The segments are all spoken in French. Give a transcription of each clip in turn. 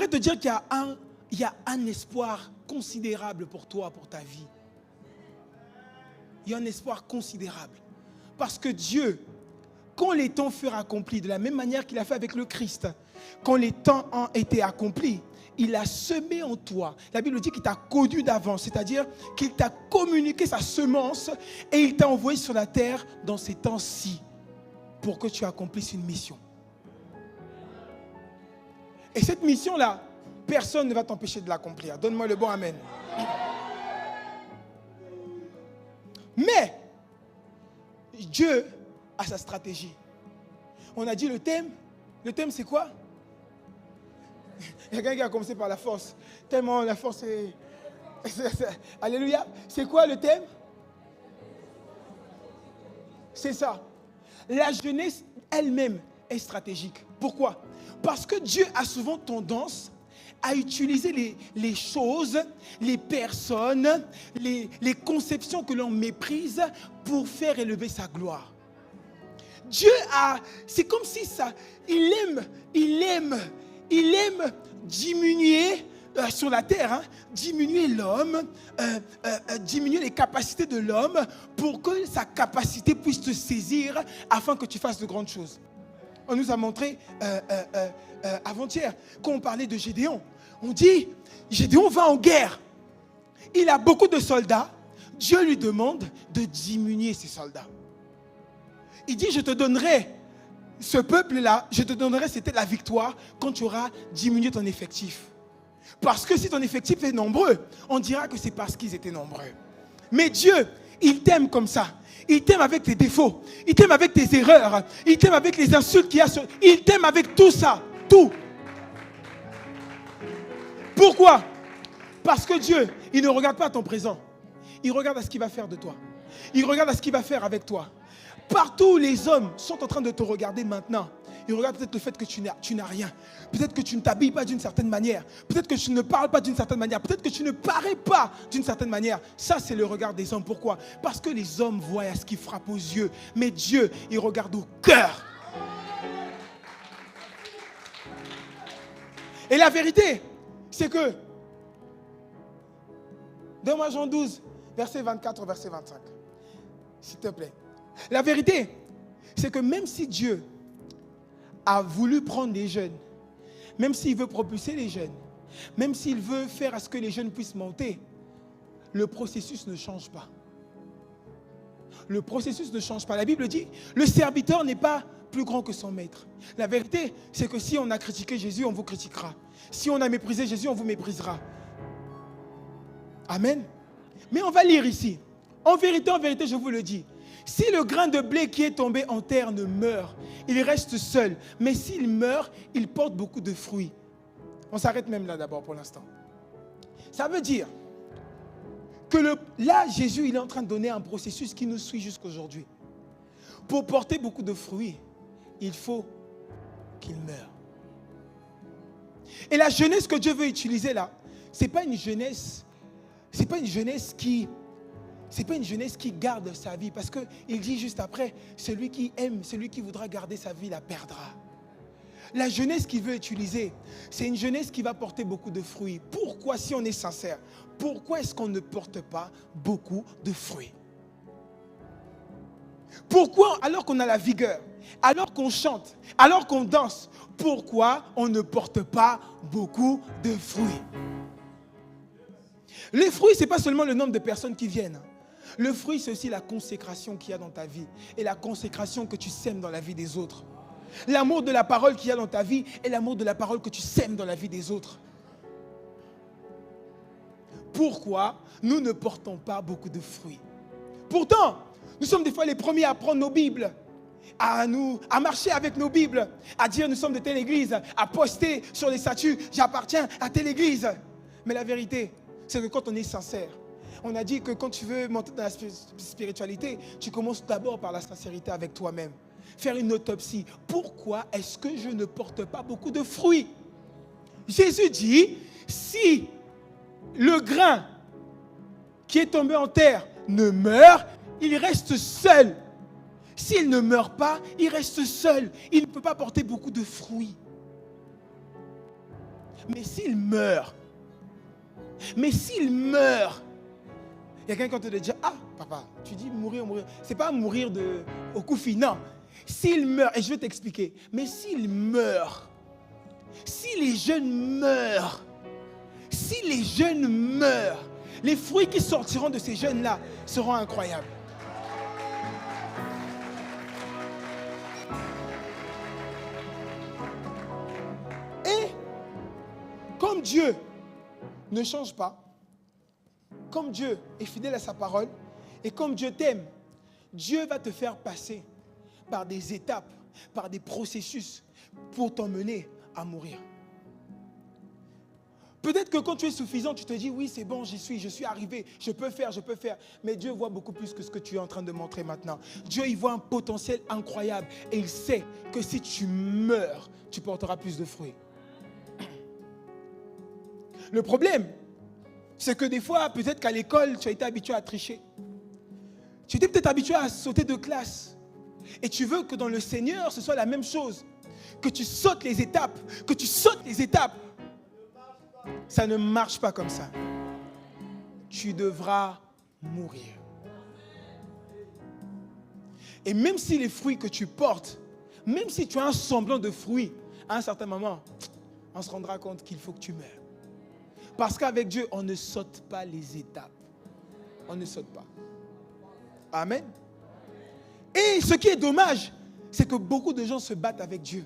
te dire qu'il y a un espoir considérable pour toi, pour ta vie. Il y a un espoir considérable. Parce que Dieu, quand les temps furent accomplis, de la même manière qu'il a fait avec le Christ, quand les temps ont été accomplis, il a semé en toi. La Bible dit qu'il t'a connu d'avance, c'est-à-dire qu'il t'a communiqué sa semence et il t'a envoyé sur la terre dans ces temps-ci pour que tu accomplisses une mission. Et cette mission-là, personne ne va t'empêcher de l'accomplir. Donne-moi le bon amen. Mais Dieu a sa stratégie. On a dit le thème. Le thème, c'est quoi? Il y a quelqu'un qui a commencé par la force. Tellement la force est... Alléluia. C'est quoi le thème? C'est ça. La jeunesse elle-même est stratégique. Pourquoi? Parce que Dieu a souvent tendance à utiliser les choses, les personnes, les conceptions que l'on méprise pour faire élever sa gloire. Dieu c'est comme si ça, il aime diminuer sur la terre, diminuer l'homme, diminuer les capacités de l'homme pour que sa capacité puisse te saisir afin que tu fasses de grandes choses. On nous a montré avant-hier, quand on parlait de Gédéon, on dit, Gédéon va en guerre. Il a beaucoup de soldats. Dieu lui demande de diminuer ses soldats. Il dit, je te donnerai ce peuple-là, je te donnerai, c'était la victoire quand tu auras diminué ton effectif. Parce que si ton effectif est nombreux, on dira que c'est parce qu'ils étaient nombreux. Mais Dieu, il t'aime comme ça. Il t'aime avec tes défauts. Il t'aime avec tes erreurs. Il t'aime avec les insultes qu'il y a sur... Il t'aime avec tout ça. Tout. Pourquoi? Parce que Dieu, il ne regarde pas à ton présent. Il regarde à ce qu'il va faire de toi. Il regarde à ce qu'il va faire avec toi. Partout où les hommes sont en train de te regarder maintenant, ils regardent peut-être le fait que tu n'as rien. Peut-être que tu ne t'habilles pas d'une certaine manière. Peut-être que tu ne parles pas d'une certaine manière. Peut-être que tu ne parais pas d'une certaine manière. Ça, c'est le regard des hommes. Pourquoi? Parce que les hommes voient à ce qui frappe aux yeux. Mais Dieu, il regarde au cœur. Et la vérité, c'est que, donne-moi Jean 12, verset 24 au verset 25. S'il te plaît. La vérité, c'est que même si Dieu a voulu prendre les jeunes, même s'il veut propulser les jeunes, même s'il veut faire à ce que les jeunes puissent monter, le processus ne change pas. Le processus ne change pas. La Bible dit, le serviteur n'est pas plus grand que son maître. La vérité, c'est que si on a critiqué Jésus, on vous critiquera. Si on a méprisé Jésus, on vous méprisera. Amen. Mais on va lire ici. En vérité, je vous le dis. Si le grain de blé qui est tombé en terre ne meurt, il reste seul. Mais s'il meurt, il porte beaucoup de fruits. On s'arrête même là d'abord pour l'instant. Ça veut dire que là, Jésus, il est en train de donner un processus qui nous suit jusqu'aujourd'hui. Pour porter beaucoup de fruits, il faut qu'il meure. Et la jeunesse que Dieu veut utiliser là, ce n'est pas une jeunesse qui garde sa vie. Parce qu'il dit juste après, celui qui aime, celui qui voudra garder sa vie la perdra. La jeunesse qu'il veut utiliser, c'est une jeunesse qui va porter beaucoup de fruits. Pourquoi, si on est sincère, pourquoi est-ce qu'on ne porte pas beaucoup de fruits? Pourquoi, alors qu'on a la vigueur, alors qu'on chante, alors qu'on danse, pourquoi on ne porte pas beaucoup de fruits? Les fruits, ce n'est pas seulement le nombre de personnes qui viennent. Le fruit, c'est aussi la consécration qu'il y a dans ta vie et la consécration que tu sèmes dans la vie des autres. L'amour de la parole qu'il y a dans ta vie et l'amour de la parole que tu sèmes dans la vie des autres. Pourquoi nous ne portons pas beaucoup de fruits? Pourtant, nous sommes des fois les premiers à prendre nos Bibles, à marcher avec nos Bibles, à dire nous sommes de telle église, à poster sur les statuts, j'appartiens à telle église. Mais la vérité, c'est que quand on est sincère, on a dit que quand tu veux monter dans la spiritualité, tu commences d'abord par la sincérité avec toi-même. Faire une autopsie. Pourquoi est-ce que je ne porte pas beaucoup de fruits? Jésus dit, si le grain qui est tombé en terre ne meurt, il reste seul. S'il ne meurt pas, il reste seul. Il ne peut pas porter beaucoup de fruits. mais s'il meurt, mais s'il meurt, il y a quelqu'un qui te dit, ah, papa, tu dis mourir. C'est pas mourir au coufi, non. S'il meurt, et je vais t'expliquer, mais s'il meurt, si les jeunes meurent, les fruits qui sortiront de ces jeunes-là seront incroyables. Et comme Dieu ne change pas, comme Dieu est fidèle à sa parole, et comme Dieu t'aime, Dieu va te faire passer par des étapes, par des processus pour t'emmener à mourir. Peut-être que quand tu es suffisant, tu te dis, oui, c'est bon, je suis arrivé, je peux faire. Mais Dieu voit beaucoup plus que ce que tu es en train de montrer maintenant. Dieu, il voit un potentiel incroyable et il sait que si tu meurs, tu porteras plus de fruits. Le problème, c'est que des fois, peut-être qu'à l'école, tu as été habitué à tricher. Tu étais peut-être habitué à sauter de classe. Et tu veux que dans le Seigneur, ce soit la même chose. Que tu sautes les étapes. Ça ne marche pas comme ça. Tu devras mourir. Et même si les fruits que tu portes, même si tu as un semblant de fruits, à un certain moment, on se rendra compte qu'il faut que tu meurs. Parce qu'avec Dieu, on ne saute pas les étapes. On ne saute pas. Amen. Et ce qui est dommage, c'est que beaucoup de gens se battent avec Dieu.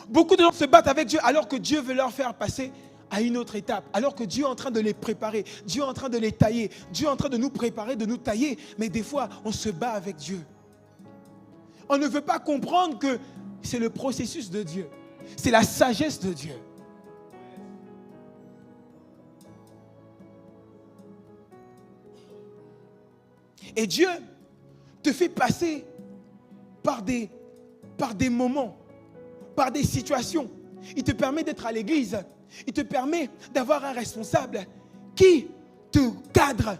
Beaucoup de gens se battent avec Dieu alors que Dieu veut leur faire passer à une autre étape. Alors que Dieu est en train de les préparer. Dieu est en train de les tailler. Dieu est en train de nous préparer, de nous tailler. Mais des fois, on se bat avec Dieu. On ne veut pas comprendre que c'est le processus de Dieu. C'est la sagesse de Dieu. Et Dieu te fait passer par des moments, par des situations. Il te permet d'être à l'église. Il te permet d'avoir un responsable qui te cadre,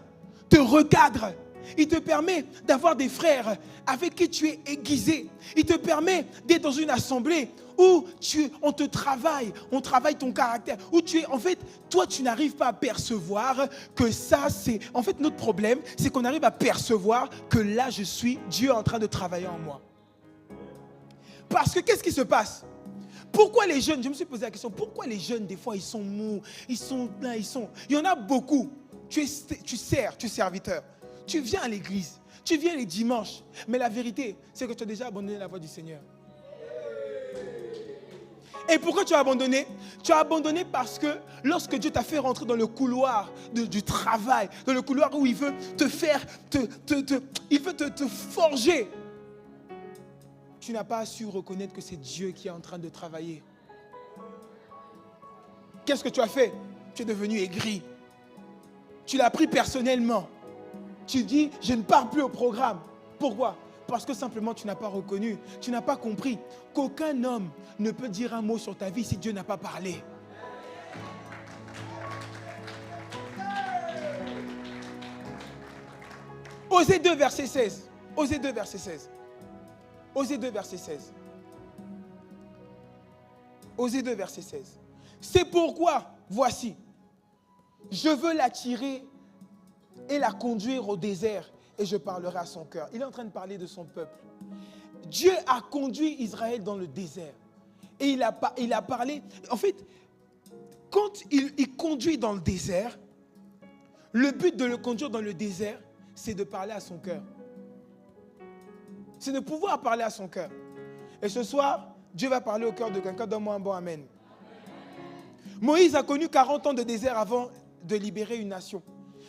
te recadre. Il te permet d'avoir des frères avec qui tu es aiguisé. Il te permet d'être dans une assemblée où on te travaille, on travaille ton caractère. Où tu es, en fait, toi, tu n'arrives pas à percevoir que ça, c'est... En fait, notre problème, c'est qu'on arrive à percevoir que là, Dieu est en train de travailler en moi. Parce que qu'est-ce qui se passe? Pourquoi les jeunes, je me suis posé la question, pourquoi les jeunes, des fois, ils sont mous, il y en a beaucoup. Tu es serviteur. Tu viens à l'église, tu viens les dimanches. Mais la vérité, c'est que tu as déjà abandonné la voie du Seigneur. Et pourquoi tu as abandonné? Tu as abandonné parce que lorsque Dieu t'a fait rentrer dans le couloir du travail, dans le couloir où il veut te faire, il veut te forger, tu n'as pas su reconnaître que c'est Dieu qui est en train de travailler. Qu'est-ce que tu as fait? Tu es devenu aigri. Tu l'as pris personnellement. Tu dis, je ne pars plus au programme. Pourquoi? Parce que simplement tu n'as pas reconnu, tu n'as pas compris qu'aucun homme ne peut dire un mot sur ta vie si Dieu n'a pas parlé. Osée 2, verset 16. Osée 2, verset 16. Osée 2, verset 16. Osée 2, verset 16. C'est pourquoi, voici, je veux l'attirer et la conduire au désert et je parlerai à son cœur. Il est en train de parler de son peuple. Dieu a conduit Israël dans le désert. Et il a parlé. En fait, quand il conduit dans le désert, le but de le conduire dans le désert, c'est de parler à son cœur. C'est de pouvoir parler à son cœur. Et ce soir, Dieu va parler au cœur de quelqu'un. Donne-moi un bon amen. Moïse a connu 40 ans de désert avant de libérer une nation.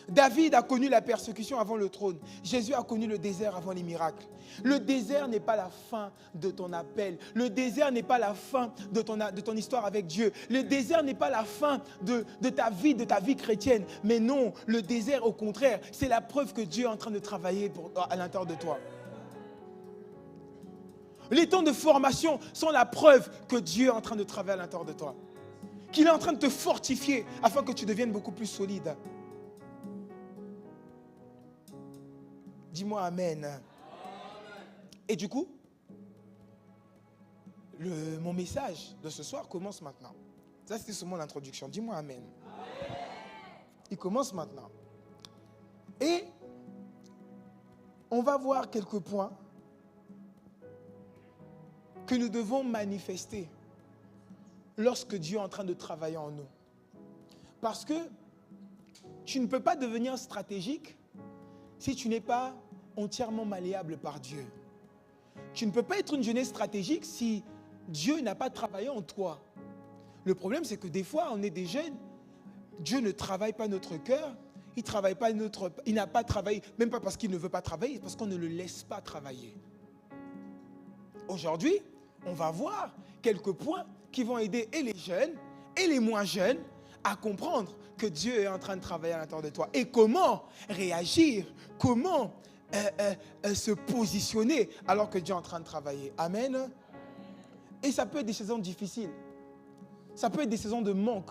David a connu la persécution avant le trône. Jésus a connu le désert avant les miracles. Le désert n'est pas la fin de ton appel. Le désert n'est pas la fin de ton histoire avec Dieu. Le désert n'est pas la fin de ta vie chrétienne. Mais non, le désert, au contraire, c'est la preuve que Dieu est en train de travailler à l'intérieur de toi. Les temps de formation sont la preuve que Dieu est en train de travailler à l'intérieur de toi. Qu'il est en train de te fortifier afin que tu deviennes beaucoup plus solide. Dis-moi amen. Et du coup, mon message de ce soir commence maintenant. Ça, c'était seulement l'introduction. Dis-moi amen. Il commence maintenant. Et on va voir quelques points que nous devons manifester lorsque Dieu est en train de travailler en nous. Parce que tu ne peux pas devenir stratégique si tu n'es pas entièrement malléable par Dieu. Tu ne peux pas être une jeunesse stratégique si Dieu n'a pas travaillé en toi. Le problème, c'est que des fois, on est des jeunes, Dieu ne travaille pas notre cœur, il n'a pas travaillé, même pas parce qu'il ne veut pas travailler, parce qu'on ne le laisse pas travailler. Aujourd'hui, on va voir quelques points qui vont aider et les jeunes et les moins jeunes à comprendre que Dieu est en train de travailler à l'intérieur de toi. Et comment réagir, comment se positionner alors que Dieu est en train de travailler. Amen. Et ça peut être des saisons difficiles. Ça peut être des saisons de manque.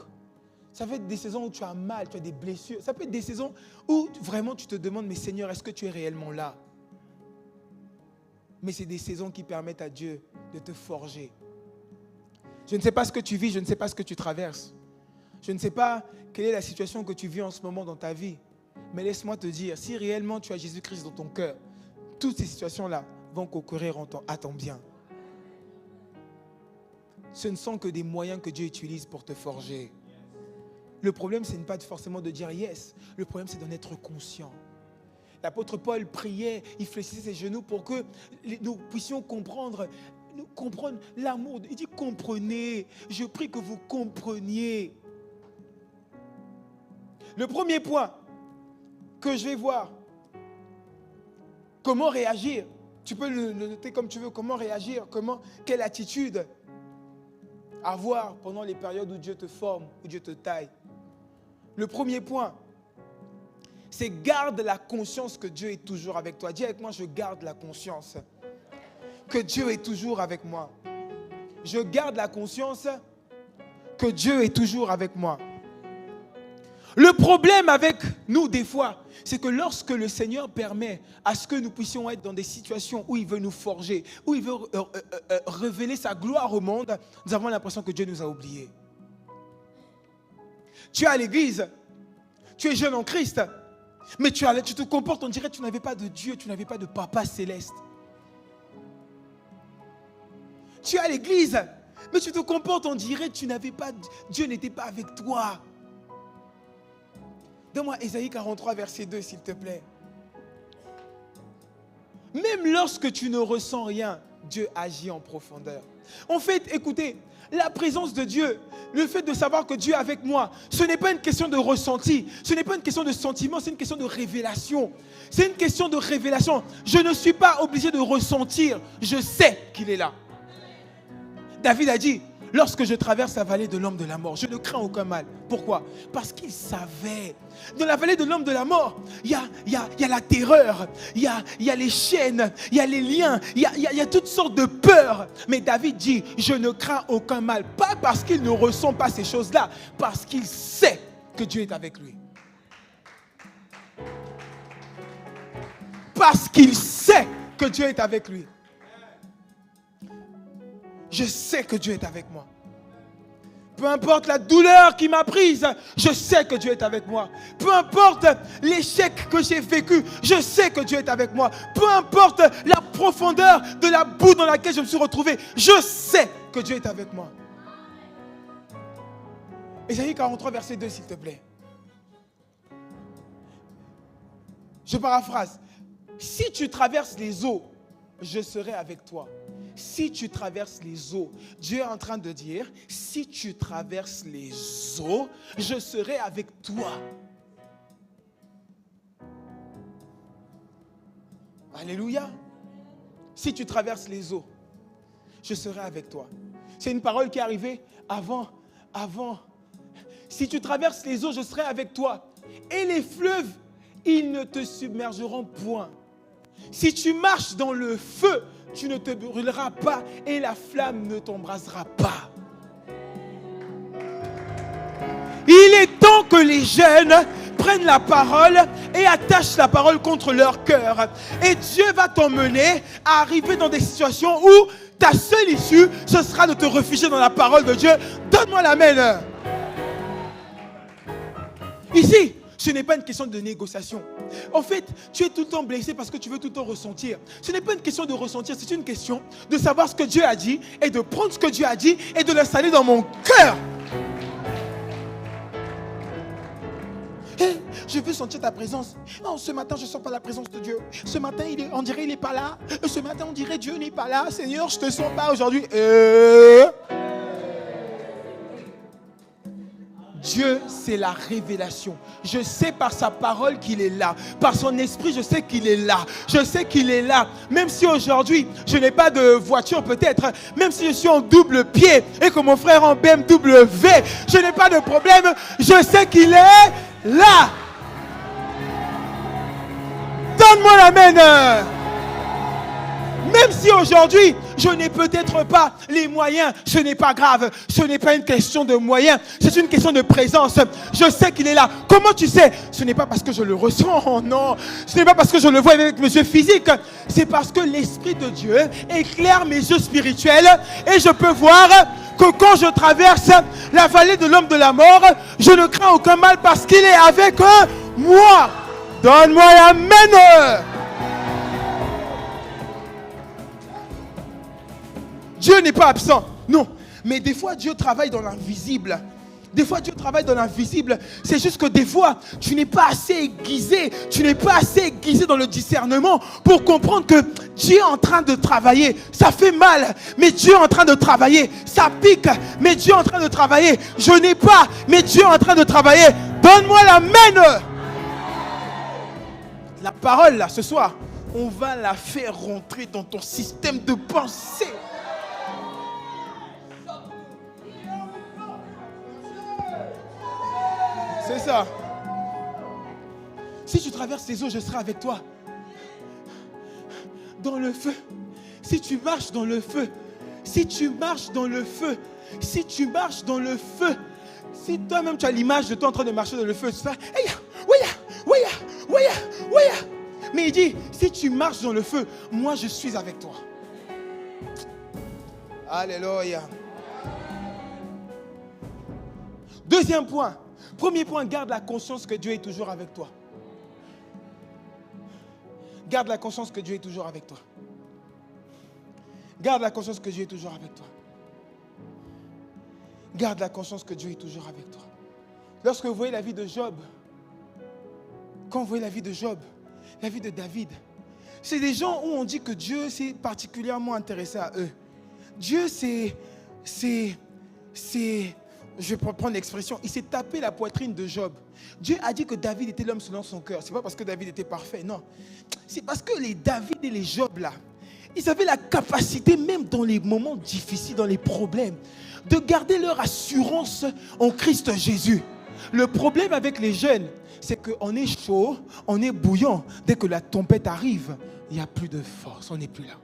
Ça peut être des saisons où tu as mal, tu as des blessures. Ça peut être des saisons où vraiment tu te demandes, mais Seigneur, est-ce que tu es réellement là? Mais c'est des saisons qui permettent à Dieu de te forger. Je ne sais pas ce que tu vis, je ne sais pas ce que tu traverses. Je ne sais pas quelle est la situation que tu vis en ce moment dans ta vie. Mais laisse-moi te dire, si réellement tu as Jésus-Christ dans ton cœur, toutes ces situations-là vont concourir à ton bien. Ce ne sont que des moyens que Dieu utilise pour te forger. Le problème, ce n'est pas forcément de dire yes. Le problème, c'est d'en être conscient. L'apôtre Paul priait, il fléchissait ses genoux pour que nous puissions comprendre l'amour. Il dit comprenez, je prie que vous compreniez. Le premier point que je vais voir, comment réagir. Tu peux le noter comme tu veux, comment réagir, quelle attitude avoir pendant les périodes où Dieu te forme, où Dieu te taille. Le premier point, c'est garde la conscience que Dieu est toujours avec toi. Dis avec moi, je garde la conscience que Dieu est toujours avec moi. Je garde la conscience que Dieu est toujours avec moi. Le problème avec nous, des fois, c'est que lorsque le Seigneur permet à ce que nous puissions être dans des situations où il veut nous forger, où il veut révéler sa gloire au monde, nous avons l'impression que Dieu nous a oubliés. Tu es à l'église, tu es jeune en Christ, mais tu te comportes, on dirait que tu n'avais pas de Dieu, tu n'avais pas de papa céleste. Tu es à l'église, mais tu te comportes, on dirait que tu n'avais pas, Dieu n'était pas avec toi. Donne-moi Ésaïe 43, verset 2, s'il te plaît. Même lorsque tu ne ressens rien, Dieu agit en profondeur. En fait, écoutez, la présence de Dieu, le fait de savoir que Dieu est avec moi, ce n'est pas une question de ressenti, ce n'est pas une question de sentiment, c'est une question de révélation. C'est une question de révélation. Je ne suis pas obligé de ressentir, je sais qu'il est là. David a dit, lorsque je traverse la vallée de l'ombre de la mort, je ne crains aucun mal. Pourquoi? Parce qu'il savait. Dans la vallée de l'ombre de la mort, il y a la terreur, il y a les chaînes, il y a les liens, il y a toutes sortes de peurs. Mais David dit, je ne crains aucun mal. Pas parce qu'il ne ressent pas ces choses-là, parce qu'il sait que Dieu est avec lui. Parce qu'il sait que Dieu est avec lui. Je sais que Dieu est avec moi. Peu importe la douleur qui m'a prise, je sais que Dieu est avec moi. Peu importe l'échec que j'ai vécu, je sais que Dieu est avec moi. Peu importe la profondeur de la boue dans laquelle je me suis retrouvé, je sais que Dieu est avec moi. Ésaïe 43, verset 2, s'il te plaît. Je paraphrase. Si tu traverses les eaux, je serai avec toi. Si tu traverses les eaux, Dieu est en train de dire, si tu traverses les eaux, je serai avec toi. Alléluia. Si tu traverses les eaux, je serai avec toi. C'est une parole qui est arrivée avant. Si tu traverses les eaux, je serai avec toi. Et les fleuves, ils ne te submergeront point. Si tu marches dans le feu, tu ne te brûleras pas et la flamme ne t'embrasera pas. Il est temps que les jeunes prennent la parole et attachent la parole contre leur cœur. Et Dieu va t'emmener à arriver dans des situations où Ta seule issue, ce sera de te réfugier dans la parole de Dieu. Donne-moi l'amen. Ici, ce n'est pas une question de négociation. En fait, tu es tout le temps blessé parce que tu veux tout le temps ressentir. Ce n'est pas une question de ressentir, c'est une question de savoir ce que Dieu a dit et de prendre ce que Dieu a dit et de l'installer dans mon cœur. Hey, je veux sentir ta présence. Non, ce matin, je ne sens pas la présence de Dieu. Ce matin, on dirait qu'il n'est pas là. Ce matin, on dirait Dieu n'est pas là. Seigneur, je ne te sens pas aujourd'hui. Dieu, c'est la révélation. Je sais par sa parole qu'il est là. Par son esprit, je sais qu'il est là. Je sais qu'il est là. Même si aujourd'hui, je n'ai pas de voiture peut-être, même si je suis en double pied et que mon frère en BMW, je n'ai pas de problème. Je sais qu'il est là. Donne-moi l'amen. Même si aujourd'hui, je n'ai peut-être pas les moyens, ce n'est pas grave. Ce n'est pas une question de moyens, c'est une question de présence. Je sais qu'il est là. Comment tu sais? Ce n'est pas parce que je le ressens, oh non. Ce n'est pas parce que je le vois avec mes yeux physiques. C'est parce que l'Esprit de Dieu éclaire mes yeux spirituels et je peux voir que quand je traverse la vallée de l'homme de la mort, je ne crains aucun mal parce qu'il est avec moi. Donne-moi l'amen. Dieu n'est pas absent, non. Mais des fois, Dieu travaille dans l'invisible. Des fois, Dieu travaille dans l'invisible. C'est juste que des fois, tu n'es pas assez aiguisé. Tu n'es pas assez aiguisé dans le discernement pour comprendre que Dieu est en train de travailler. Ça fait mal, mais Dieu est en train de travailler. Ça pique, mais Dieu est en train de travailler. Je n'ai pas, mais Dieu est en train de travailler. Donne-moi l'amen. La parole, là, ce soir, on va la faire rentrer dans ton système de pensée. C'est ça. Si tu traverses ces eaux, je serai avec toi. Dans le feu. Si tu marches dans le feu. Si tu marches dans le feu. Si tu marches dans le feu. Si toi-même tu as l'image de toi en train de marcher dans le feu, c'est ça. Mais il dit, si tu marches dans le feu, moi je suis avec toi. Alléluia. Deuxième point. Premier point, garde la conscience que Dieu est toujours avec toi. Garde la conscience que Dieu est toujours avec toi. Garde la conscience que Dieu est toujours avec toi. Garde la conscience que Dieu est toujours avec toi. Lorsque vous voyez la vie de Job, quand vous voyez la vie de Job, la vie de David, c'est des gens où on dit que Dieu s'est particulièrement intéressé à eux. Dieu, je vais prendre l'expression, il s'est tapé la poitrine de Job. Dieu a dit que David était l'homme selon son cœur. Ce n'est pas parce que David était parfait, non. C'est parce que les David et les Job là, ils avaient la capacité, même dans les moments difficiles, dans les problèmes, de garder leur assurance en Christ Jésus. Le problème avec les jeunes, c'est qu'on est chaud, on est bouillant. Dès que la tempête arrive, il n'y a plus de force, on n'est plus là.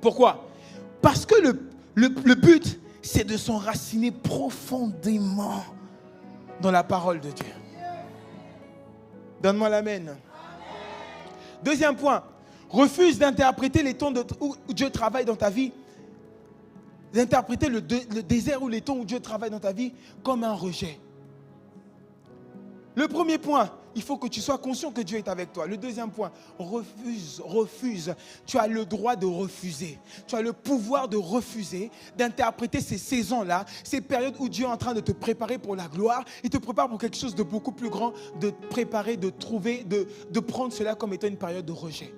Pourquoi? Parce que le but, c'est de s'enraciner profondément dans la parole de Dieu. Donne-moi l'amen. Deuxième point, refuse d'interpréter les temps où Dieu travaille dans ta vie, d'interpréter le désert ou les temps où Dieu travaille dans ta vie comme un rejet. Le premier point, il faut que tu sois conscient que Dieu est avec toi. Le deuxième point, refuse. Tu as le droit de refuser. Tu as le pouvoir de refuser, d'interpréter ces saisons-là, ces périodes où Dieu est en train de te préparer pour la gloire. Il te prépare pour quelque chose de beaucoup plus grand, de te préparer, de trouver, de prendre cela comme étant une période de rejet.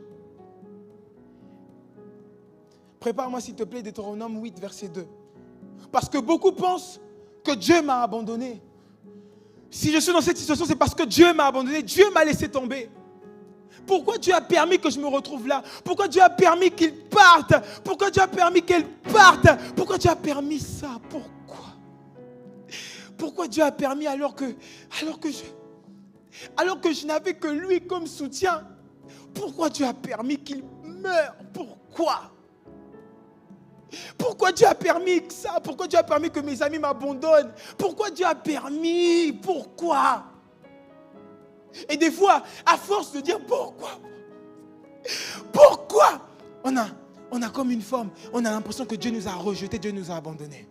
Prépare-moi s'il te plaît Deutéronome 8, verset 2. Parce que beaucoup pensent que Dieu m'a abandonné. Si je suis dans cette situation, c'est parce que Dieu m'a abandonné. Dieu m'a laissé tomber. Pourquoi Dieu a permis que je me retrouve là? Pourquoi Dieu a permis qu'il parte? Pourquoi Dieu a permis qu'elle parte? Pourquoi Dieu a permis ça? Pourquoi? Pourquoi Dieu a permis alors que je n'avais que lui comme soutien? Pourquoi Dieu a permis qu'il meure? Pourquoi? Pourquoi Dieu a permis ça? Pourquoi Dieu a permis que mes amis m'abandonnent? Pourquoi Dieu a permis? Pourquoi? Et des fois, à force de dire pourquoi, on a on a comme une forme, on a l'impression que Dieu nous a rejetés, Dieu nous a abandonnés.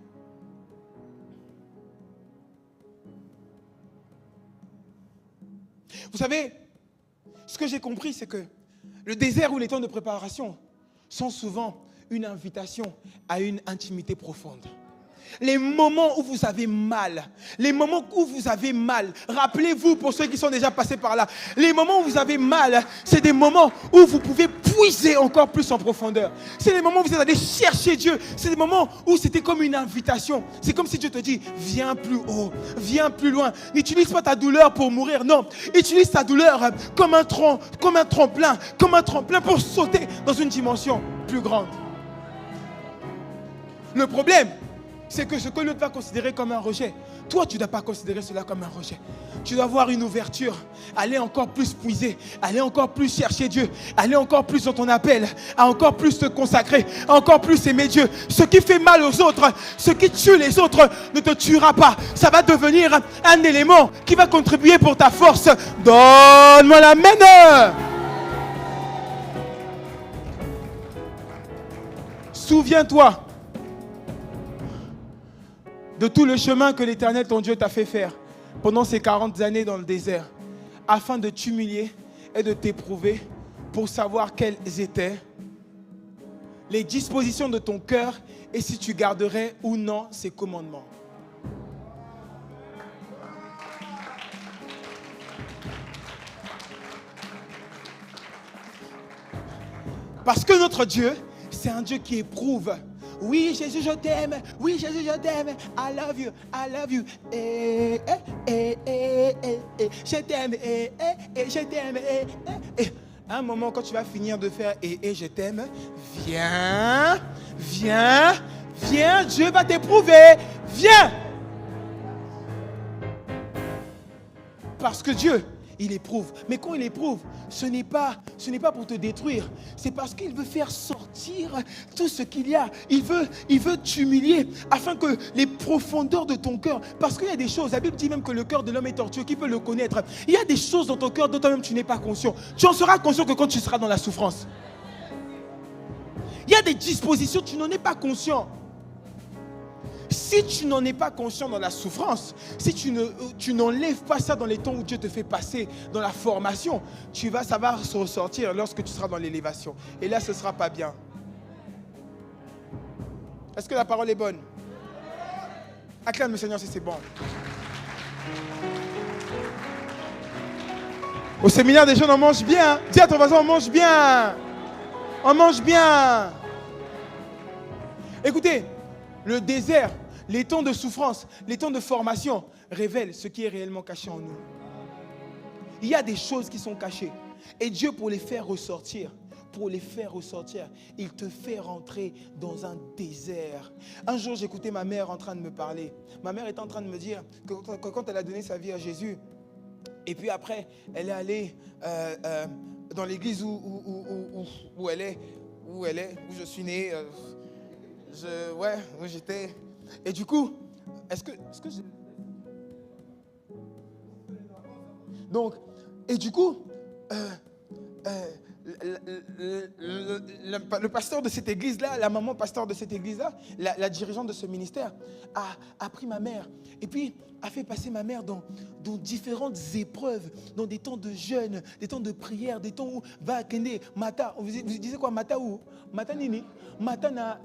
Vous savez, ce que j'ai compris, c'est que le désert ou les temps de préparation sont souvent une invitation à une intimité profonde. Les moments où vous avez mal, rappelez-vous pour ceux qui sont déjà passés par là, les moments où vous avez mal, c'est des moments où vous pouvez puiser encore plus en profondeur. C'est les moments où vous êtes allé chercher Dieu, c'est des moments où c'était comme une invitation. C'est comme si Dieu te dit, viens plus haut, viens plus loin. N'utilise pas ta douleur pour mourir, non. Utilise ta douleur comme un tremplin pour sauter dans une dimension plus grande. Le problème, c'est que ce que l'autre va considérer comme un rejet, toi, tu ne dois pas considérer cela comme un rejet. Tu dois avoir une ouverture, aller encore plus puiser, aller encore plus chercher Dieu, aller encore plus dans ton appel, à encore plus te consacrer, à encore plus aimer Dieu. Ce qui fait mal aux autres, ce qui tue les autres ne te tuera pas. Ça va devenir un élément qui va contribuer pour ta force. Donne-moi la main. Souviens-toi de tout le chemin que l'Éternel, ton Dieu, t'a fait faire pendant ces 40 années dans le désert, afin de t'humilier et de t'éprouver pour savoir quelles étaient les dispositions de ton cœur et si tu garderais ou non ses commandements. Parce que notre Dieu, c'est un Dieu qui éprouve. Oui, Jésus, je t'aime. Oui, Jésus, je t'aime. I love you. I love you. Je t'aime. Je t'aime. À un moment, quand tu vas finir de faire je t'aime, viens. Dieu va t'éprouver. Viens. Parce que Dieu, il éprouve. Mais quand il éprouve, ce n'est pas pour te détruire. C'est parce qu'il veut faire sortir tout ce qu'il y a. Il veut t'humilier afin que les profondeurs de ton cœur, parce qu'il y a des choses, la Bible dit même que le cœur de l'homme est tortueux, qui peut le connaître. Il y a des choses dans ton cœur dont toi-même tu n'es pas conscient. Tu en seras conscient que quand tu seras dans la souffrance. Il y a des dispositions, tu n'en es pas conscient. Si tu n'en es pas conscient dans la souffrance, si tu n'enlèves pas ça dans les temps où Dieu te fait passer dans la formation, ça va se ressortir lorsque tu seras dans l'élévation. Et là, ce ne sera pas bien. Est-ce que la parole est bonne? Acclame le Seigneur si c'est bon. Au séminaire, des jeunes, on mange bien. Dis à ton voisin, on mange bien. On mange bien. Écoutez, le désert, les temps de souffrance, les temps de formation révèlent ce qui est réellement caché en nous. Il y a des choses qui sont cachées. Et Dieu, pour les faire ressortir, il te fait rentrer dans un désert. Un jour, j'écoutais ma mère en train de me parler. Ma mère était en train de me dire que quand elle a donné sa vie à Jésus, et puis après, elle est allée dans l'église où elle est, où je suis né, où j'étais. Et du coup, est-ce que je... Donc, et du coup, le pasteur de cette église-là, la maman pasteur de cette église-là, la dirigeante de ce ministère, a pris ma mère et puis a fait passer ma mère dans différentes épreuves, dans des temps de jeûne, des temps de prière, des temps où va kende, mata, vous disiez quoi, mata où? Mata nini? Mata na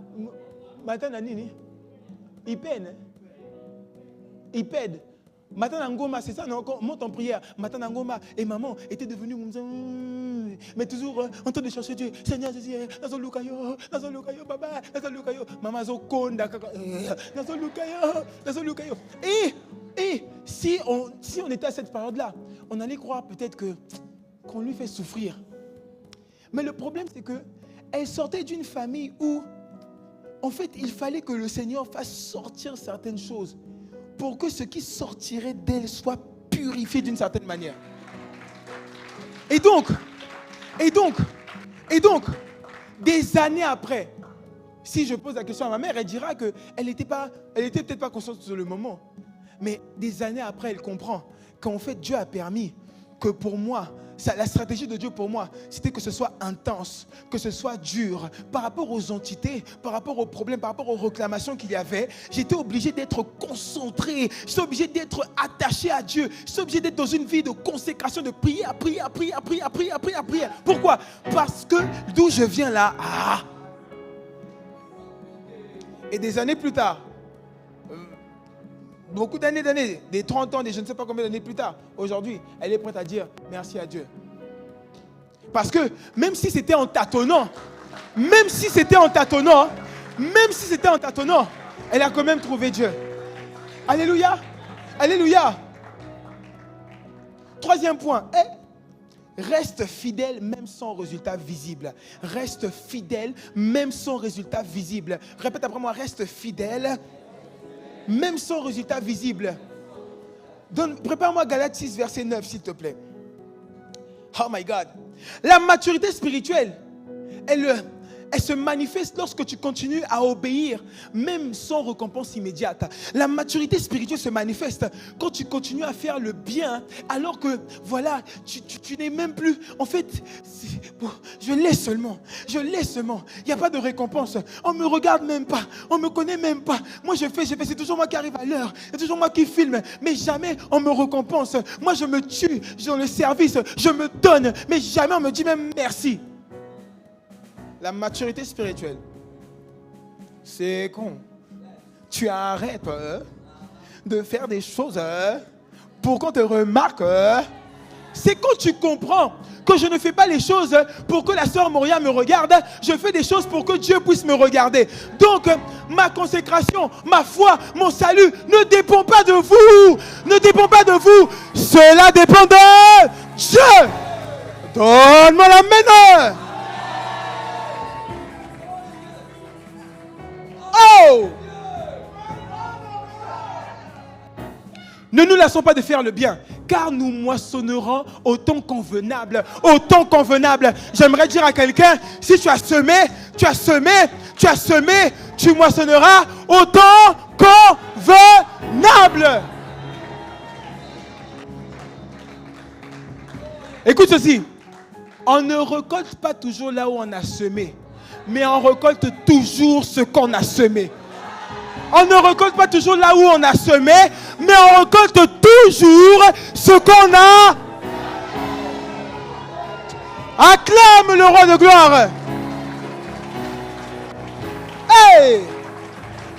nini? Il peine. Matin Ngoma, c'est ça, non? Quand on monte en prière, Matin Ngoma, et maman était devenue, mais toujours en train de chercher Dieu. Seigneur Jésus, Nazolukayo, Baba, Nazolukayo, Maman Zokonda, Nazolukayo. Et si on était à cette période-là, on allait croire peut-être qu'on lui fait souffrir. Mais le problème, c'est qu'elle sortait d'une famille où, en fait, il fallait que le Seigneur fasse sortir certaines choses pour que ce qui sortirait d'elle soit purifié d'une certaine manière. Et donc, des années après, si je pose la question à ma mère, elle dira qu'elle était peut-être pas consciente sur le moment. Mais des années après, elle comprend qu'en fait, Dieu a permis que pour moi, la stratégie de Dieu pour moi, c'était que ce soit intense, que ce soit dur. Par rapport aux entités, par rapport aux problèmes, par rapport aux réclamations qu'il y avait, j'étais obligé d'être concentré, j'étais obligé d'être attaché à Dieu, j'étais obligé d'être dans une vie de consécration, de prière. Pourquoi? Parce que d'où je viens là, et des années plus tard, beaucoup d'années, des 30 ans, des je ne sais pas combien d'années plus tard, aujourd'hui, elle est prête à dire merci à Dieu. Parce que même si c'était en tâtonnant, elle a quand même trouvé Dieu. Alléluia. Alléluia. Troisième point, reste fidèle même sans résultat visible. Reste fidèle même sans résultat visible. Répète après moi, reste fidèle même sans résultat visible. Prépare-moi Galates 6, verset 9, s'il te plaît. Oh my God. La maturité spirituelle, elle se manifeste lorsque tu continues à obéir, même sans récompense immédiate. La maturité spirituelle se manifeste quand tu continues à faire le bien, alors que, voilà, tu n'es même plus... En fait, je l'ai seulement. Il n'y a pas de récompense. On ne me regarde même pas. On ne me connaît même pas. Moi, je fais. C'est toujours moi qui arrive à l'heure. C'est toujours moi qui filme. Mais jamais on me récompense. Moi, je me tue dans le service. Je me donne. Mais jamais on me dit même merci. La maturité spirituelle, c'est con. Tu arrêtes de faire des choses pour qu'on te remarque. C'est quand tu comprends que je ne fais pas les choses pour que la sœur Moria me regarde. Je fais des choses pour que Dieu puisse me regarder. Donc, ma consécration, ma foi, mon salut ne dépend pas de vous. Ne dépend pas de vous. Cela dépend de Dieu. Donne-moi la main. Oh! Ne nous lassons pas de faire le bien, car nous moissonnerons au temps convenable. Au temps convenable. J'aimerais dire à quelqu'un, si tu as semé, tu moissonneras au temps convenable. Écoute ceci. On ne récolte pas toujours là où on a semé, mais on récolte toujours ce qu'on a semé. On ne récolte pas toujours là où on a semé, mais on récolte toujours ce qu'on a. Acclame le roi de gloire. Hey!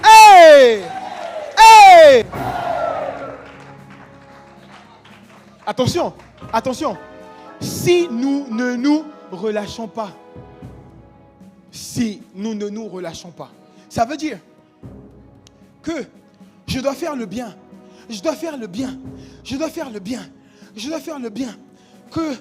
Hey! Hey! Attention, attention. Si nous ne nous relâchons pas, ça veut dire que je dois faire le bien, que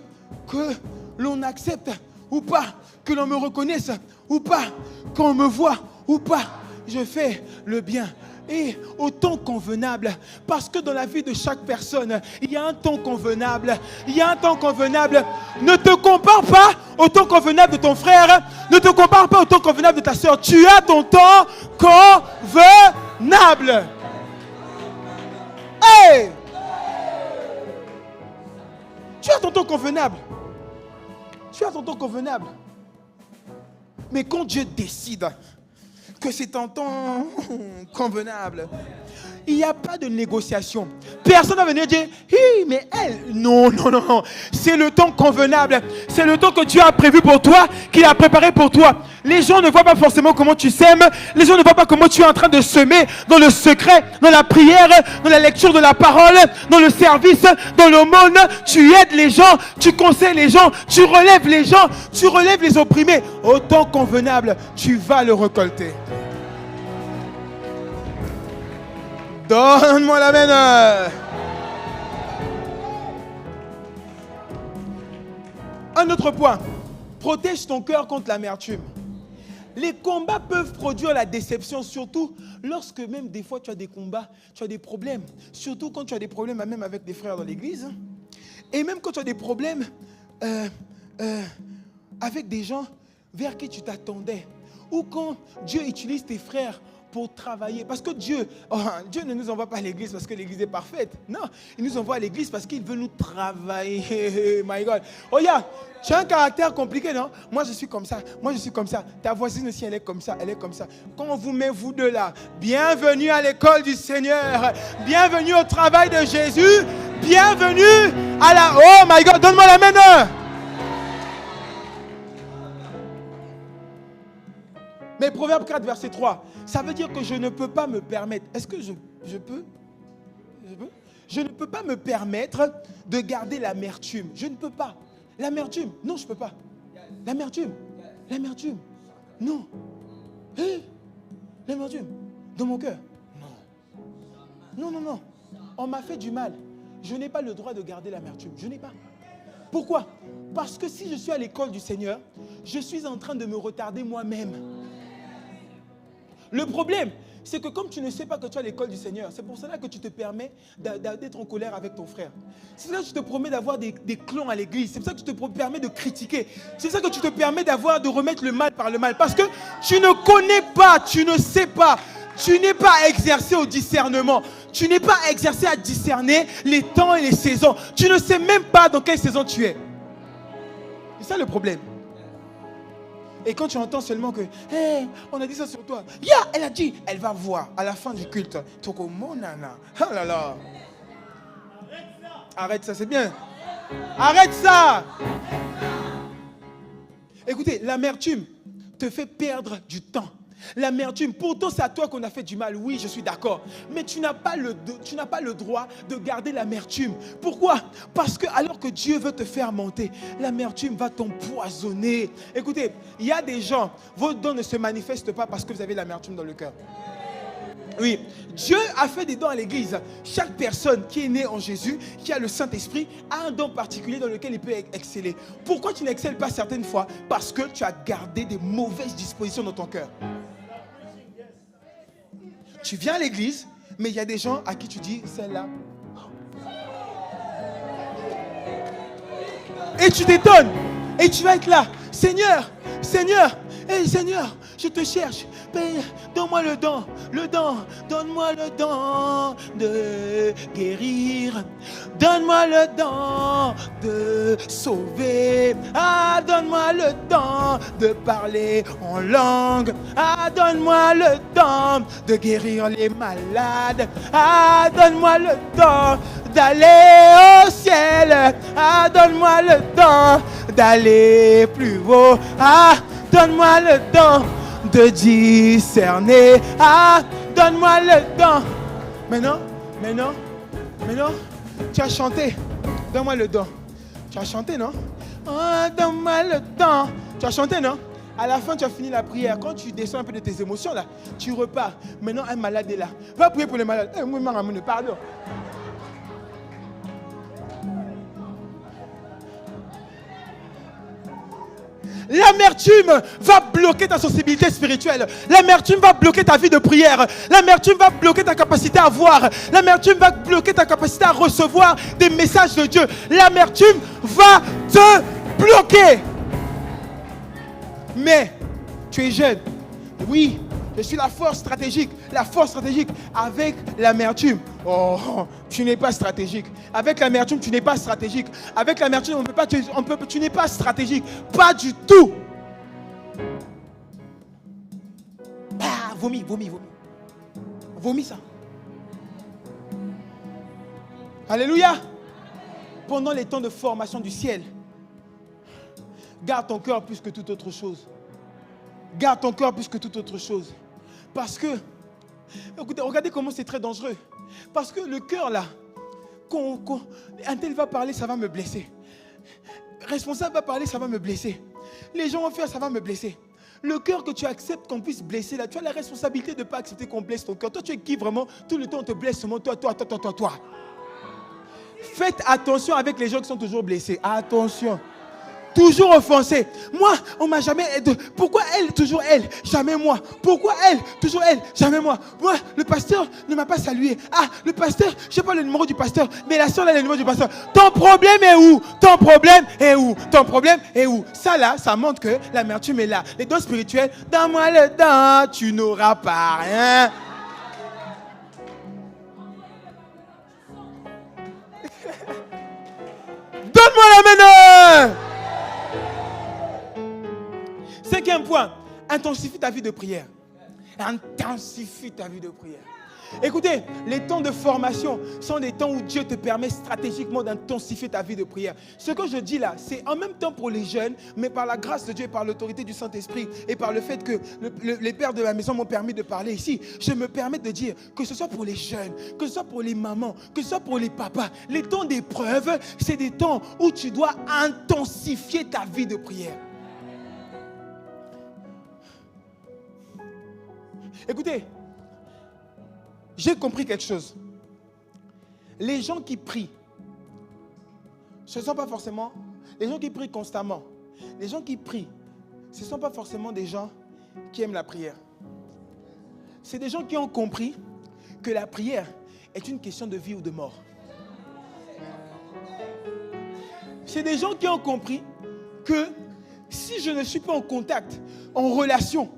l'on accepte ou pas, que l'on me reconnaisse ou pas, qu'on me voit ou pas, je fais le bien. Et au temps convenable, parce que dans la vie de chaque personne, il y a un temps convenable. Ne te compare pas au temps convenable de ton frère. Ne te compare pas au temps convenable de ta soeur. Tu as ton temps convenable. Hey! Tu as ton temps convenable. Mais quand Dieu décide que c'est un temps convenable, il n'y a pas de négociation. Personne ne va venir dire, hi, mais elle, non. C'est le temps convenable. C'est le temps que Dieu a prévu pour toi, qu'il a préparé pour toi. Les gens ne voient pas forcément comment tu sèmes. Les gens ne voient pas comment tu es en train de semer dans le secret, dans la prière, dans la lecture de la parole, dans le service, dans l'aumône. Tu aides les gens, tu conseilles les gens, tu relèves les gens, tu relèves les opprimés. Au temps convenable, tu vas le récolter. Donne-moi la main. Un autre point. Protège ton cœur contre l'amertume. Les combats peuvent produire la déception, surtout lorsque même des fois tu as des combats, tu as des problèmes. Surtout quand tu as des problèmes même avec des frères dans l'église. Et même quand tu as des problèmes avec des gens vers qui tu t'attendais. Ou quand Dieu utilise tes frères pour travailler. Parce que Dieu ne nous envoie pas à l'église parce que l'église est parfaite. Non, il nous envoie à l'église parce qu'il veut nous travailler. My God. Oh yeah, tu as un caractère compliqué, non? Moi, je suis comme ça. Moi, je suis comme ça. Ta voisine aussi, elle est comme ça. Elle est comme ça. Quand on vous met, vous deux là, bienvenue à l'école du Seigneur. Bienvenue au travail de Jésus. Bienvenue à la... Oh my God, donne-moi la main. Mais Proverbe 4, verset 3, ça veut dire que je ne peux pas me permettre. Est-ce que je peux? Je ne peux pas me permettre de garder l'amertume. Je ne peux pas. L'amertume, non, je ne peux pas. L'amertume, non. L'amertume, dans mon cœur, non. Non. On m'a fait du mal. Je n'ai pas le droit de garder l'amertume. Je n'ai pas. Pourquoi? Parce que si je suis à l'école du Seigneur, je suis en train de me retarder moi-même. Le problème, c'est que comme tu ne sais pas que tu es à l'école du Seigneur, c'est pour cela que tu te permets d'être en colère avec ton frère. C'est pour ça que tu te promets d'avoir des clans à l'église. C'est pour ça que tu te permets de critiquer. C'est pour ça que tu te permets de remettre le mal par le mal. Parce que tu ne connais pas, tu ne sais pas. Tu n'es pas exercé au discernement. Tu n'es pas exercé à discerner les temps et les saisons. Tu ne sais même pas dans quelle saison tu es. C'est ça le problème. Et quand tu entends seulement que, hey, on a dit ça sur toi. Elle a dit, elle va voir à la fin du culte. Toko monana. Oh là là. Arrête ça, c'est bien. Arrête ça. Écoutez, l'amertume te fait perdre du temps. L'amertume, pourtant c'est à toi qu'on a fait du mal, oui je suis d'accord, mais tu n'as pas le droit de garder l'amertume. Pourquoi? Parce que alors que Dieu veut te faire monter, l'amertume va t'empoisonner. Écoutez, il y a des gens, vos dons ne se manifestent pas parce que vous avez l'amertume dans le cœur. Oui, Dieu a fait des dons à l'église. Chaque personne qui est née en Jésus, qui a le Saint-Esprit, a un don particulier dans lequel il peut exceller. Pourquoi tu n'excelles pas certaines fois? Parce que tu as gardé des mauvaises dispositions dans ton cœur. Tu viens à l'église, mais il y a des gens à qui tu dis, celle-là. Et tu t'étonnes. Et tu vas être là. Seigneur, hey Seigneur, je te cherche. Donne-moi le don, donne-moi le don de guérir. Donne-moi le don de sauver. Ah, donne-moi le don de parler en langue. Ah, donne-moi le don de guérir les malades. Ah, donne-moi le don d'aller au ciel. Ah, donne-moi le don d'aller plus haut. Ah, donne-moi le don de discerner. Ah, donne-moi le don. Maintenant, tu as chanté. Donne-moi le don. Tu as chanté, non? Ah, donne-moi le don. Tu as chanté, non? À la fin, tu as fini la prière. Quand tu descends un peu de tes émotions, là, tu repars. Maintenant, un malade est là. Va prier pour les malades. Pardon. L'amertume va bloquer ta sensibilité spirituelle. L'amertume va bloquer ta vie de prière. L'amertume va bloquer ta capacité à voir. L'amertume va bloquer ta capacité à recevoir des messages de Dieu. L'amertume va te bloquer. Mais tu es jeune. Oui, je suis la force stratégique. La force stratégique avec l'amertume. Oh, tu n'es pas stratégique. Avec l'amertume, tu n'es pas stratégique. Avec l'amertume, tu n'es pas stratégique. Pas du tout. Ah, vomis. Vomis ça. Alléluia. Pendant les temps de formation du ciel, garde ton cœur plus que toute autre chose. Garde ton cœur plus que toute autre chose. Parce que, écoutez, regardez comment c'est très dangereux. Parce que le cœur là, un tel va parler, ça va me blesser. Responsable va parler, ça va me blesser. Les gens vont faire, ça va me blesser. Le cœur que tu acceptes qu'on puisse blesser là, tu as la responsabilité de ne pas accepter qu'on blesse ton cœur. Toi, tu es qui vraiment? Tout le temps, on te blesse seulement toi. Faites attention avec les gens qui sont toujours blessés. Attention. toujours offensé. Moi, on m'a jamais aidé. Pourquoi elle, toujours elle, jamais moi? Pourquoi elle, toujours elle, jamais moi? Moi, le pasteur ne m'a pas salué. Ah, le pasteur, je sais pas le numéro du pasteur, mais la soeur a le numéro du pasteur. Ton problème est où? Ton problème est où? Ton problème est où? Ça là, ça montre que l'amertume est là. Les dons spirituels, donne-moi le don, tu n'auras pas rien. Donne-moi la main. Cinquième point, intensifie ta vie de prière. Intensifie ta vie de prière. Écoutez, les temps de formation sont des temps où Dieu te permet stratégiquement d'intensifier ta vie de prière. Ce que je dis là, c'est en même temps pour les jeunes, mais par la grâce de Dieu et par l'autorité du Saint-Esprit et par le fait que les pères de la maison m'ont permis de parler ici, je me permets de dire que ce soit pour les jeunes, que ce soit pour les mamans, que ce soit pour les papas, les temps d'épreuve, c'est des temps où tu dois intensifier ta vie de prière. Écoutez, j'ai compris quelque chose. Les gens qui prient, ce ne sont pas forcément, les gens qui prient constamment, les gens qui prient, ce ne sont pas forcément des gens qui aiment la prière. C'est des gens qui ont compris que la prière est une question de vie ou de mort. C'est des gens qui ont compris que si je ne suis pas en contact, en relation,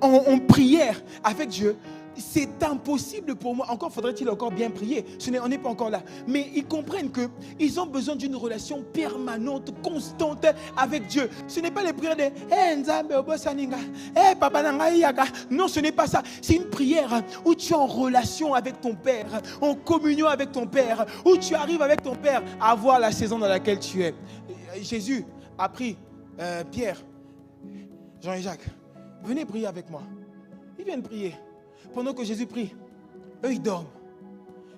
en prière avec Dieu, c'est impossible pour moi. Encore faudrait-il encore bien prier. On n'est pas encore là. Mais ils comprennent qu'ils ont besoin d'une relation permanente, constante avec Dieu. Ce n'est pas les prières de Papa Nanga Yaka. Non, ce n'est pas ça. C'est une prière où tu es en relation avec ton Père, en communion avec ton Père, où tu arrives avec ton Père à voir la saison dans laquelle tu es. Jésus a pris Pierre, Jean et Jacques. Venez prier avec moi. Ils viennent prier. Pendant que Jésus prie, eux ils dorment.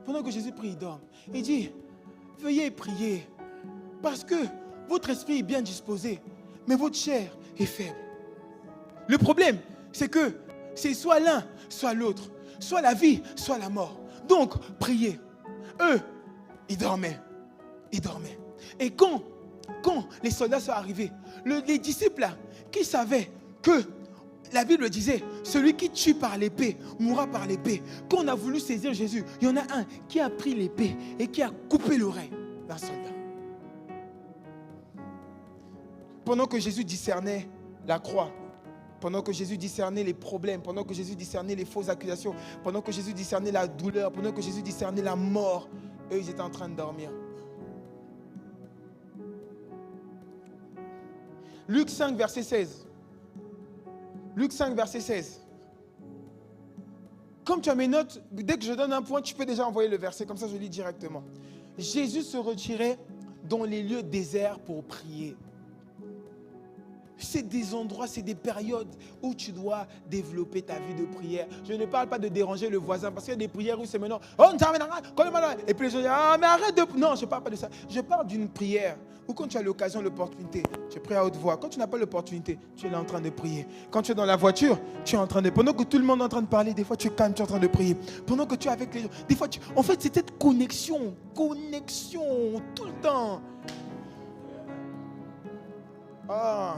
Pendant que Jésus prie, ils dorment. Il dit, veuillez prier, parce que votre esprit est bien disposé, mais votre chair est faible. Le problème, c'est que c'est soit l'un, soit l'autre, soit la vie, soit la mort. Donc, priez. Eux, ils dormaient. Ils dormaient. Et quand les soldats sont arrivés, les disciples là, qui savaient que la Bible disait, celui qui tue par l'épée mourra par l'épée. Quand on a voulu saisir Jésus, il y en a un qui a pris l'épée et qui a coupé l'oreille d'un soldat. Pendant que Jésus discernait la croix, pendant que Jésus discernait les problèmes, pendant que Jésus discernait les fausses accusations, pendant que Jésus discernait la douleur, pendant que Jésus discernait la mort, eux ils étaient en train de dormir. Luc 5, verset 16. Luc 5, verset 16. Comme tu as mes notes, dès que je donne un point, tu peux déjà envoyer le verset, comme ça je lis directement. Jésus se retirait dans les lieux déserts pour prier. C'est des endroits, c'est des périodes où tu dois développer ta vie de prière. Je ne parle pas de déranger le voisin, parce qu'il y a des prières où c'est maintenant, et puis les gens disent, ah mais arrête de... Non, je ne parle pas de ça. Je parle d'une prière où quand tu as l'occasion, l'opportunité, tu pries à haute voix. Quand tu n'as pas l'opportunité, tu es là en train de prier. Quand tu es dans la voiture, tu es en train de... Pendant que tout le monde est en train de parler, des fois tu es calme, tu es en train de prier. Pendant que tu es avec les gens, des fois En fait, c'est cette connexion tout le temps. Ah.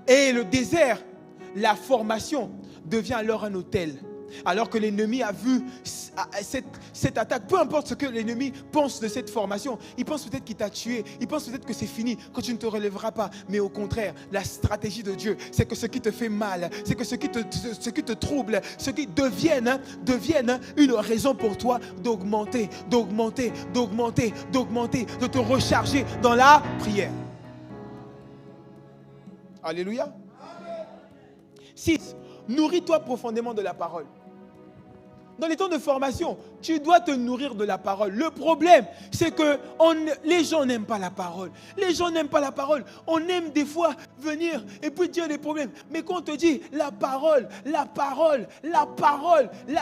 Et le désert, la formation devient alors un hôtel. Alors que l'ennemi a vu cette attaque, peu importe ce que l'ennemi pense de cette formation, il pense peut-être qu'il t'a tué, il pense peut-être que c'est fini, que tu ne te relèveras pas. Mais au contraire, la stratégie de Dieu, c'est que ce qui te fait mal, c'est que ce qui te trouble, ce qui devienne une raison pour toi d'augmenter, de te recharger dans la prière. Alléluia. 6. Nourris-toi profondément de la parole. Dans les temps de formation, tu dois te nourrir de la parole. Le problème, c'est que les gens n'aiment pas la parole. Les gens n'aiment pas la parole. On aime des fois venir et puis dire des problèmes. Mais quand on te dit la parole,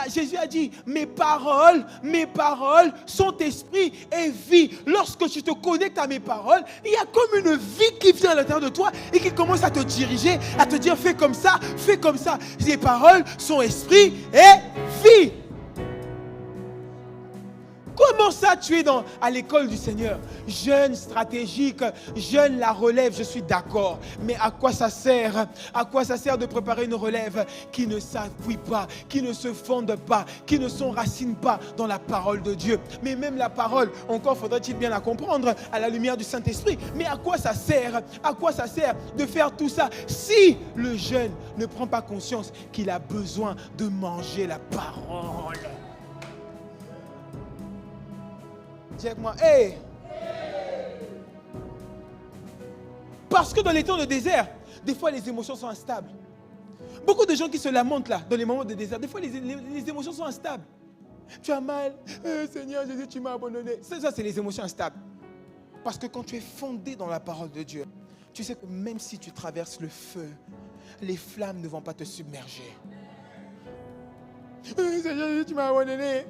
Jésus a dit, mes paroles sont esprit et vie. Lorsque tu te connectes à mes paroles, il y a comme une vie qui vient à l'intérieur de toi et qui commence à te diriger, à te dire fais comme ça, fais comme ça. Les paroles sont esprit et vie. Pendant ça, tu es à l'école du Seigneur. Jeune stratégique, jeune la relève, je suis d'accord. Mais à quoi ça sert? À quoi ça sert de préparer une relève qui ne s'appuie pas, qui ne se fonde pas, qui ne s'enracine pas dans la parole de Dieu? Mais même la parole, encore faudrait-il bien la comprendre à la lumière du Saint-Esprit. Mais à quoi ça sert? À quoi ça sert de faire tout ça si le jeune ne prend pas conscience qu'il a besoin de manger la parole? Dis avec moi, hey! Parce que dans les temps de désert, des fois les émotions sont instables. Beaucoup de gens qui se lamentent là, dans les moments de désert, des fois les émotions sont instables. Tu as mal, Seigneur Jésus, tu m'as abandonné. Ça, c'est les émotions instables. Parce que quand tu es fondé dans la parole de Dieu, tu sais que même si tu traverses le feu, les flammes ne vont pas te submerger. Seigneur Jésus, tu m'as abandonné.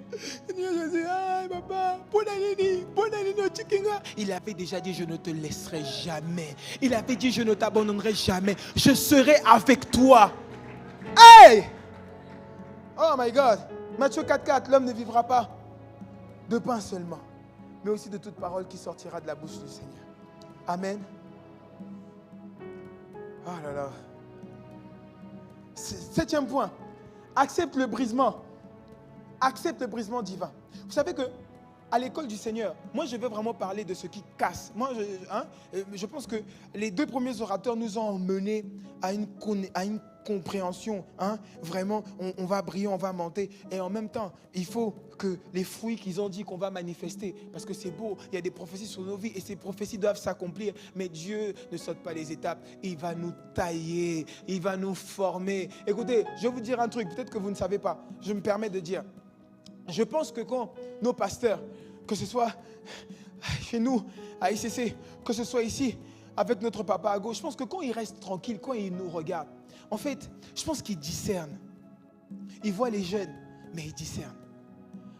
Seigneur Jésus, papa, il avait déjà dit, je ne te laisserai jamais. Il avait dit, je ne t'abandonnerai jamais. Je serai avec toi. Hey! Oh my God. Matthieu 4,4, l'homme ne vivra pas de pain seulement, mais aussi de toute parole qui sortira de la bouche du Seigneur. Amen. Oh là là. 7e point. Accepte le brisement. Accepte le brisement divin. Vous savez que à l'école du Seigneur, moi je veux vraiment parler de ce qui casse. Moi, je pense que les 2 premiers orateurs nous ont emmenés à une compréhension. Vraiment, on va briller, on va monter. Et en même temps, il faut que les fruits qu'ils ont dit qu'on va manifester, parce que c'est beau, il y a des prophéties sur nos vies et ces prophéties doivent s'accomplir. Mais Dieu ne saute pas les étapes. Il va nous tailler, il va nous former. Écoutez, je vais vous dire un truc, peut-être que vous ne savez pas. Je me permets de dire. Je pense que quand nos pasteurs, que ce soit chez nous, à ICC, que ce soit ici, avec notre papa à gauche, je pense que quand ils restent tranquilles, quand ils nous regardent, en fait, je pense qu'ils discernent. Ils voient les jeunes, mais ils discernent.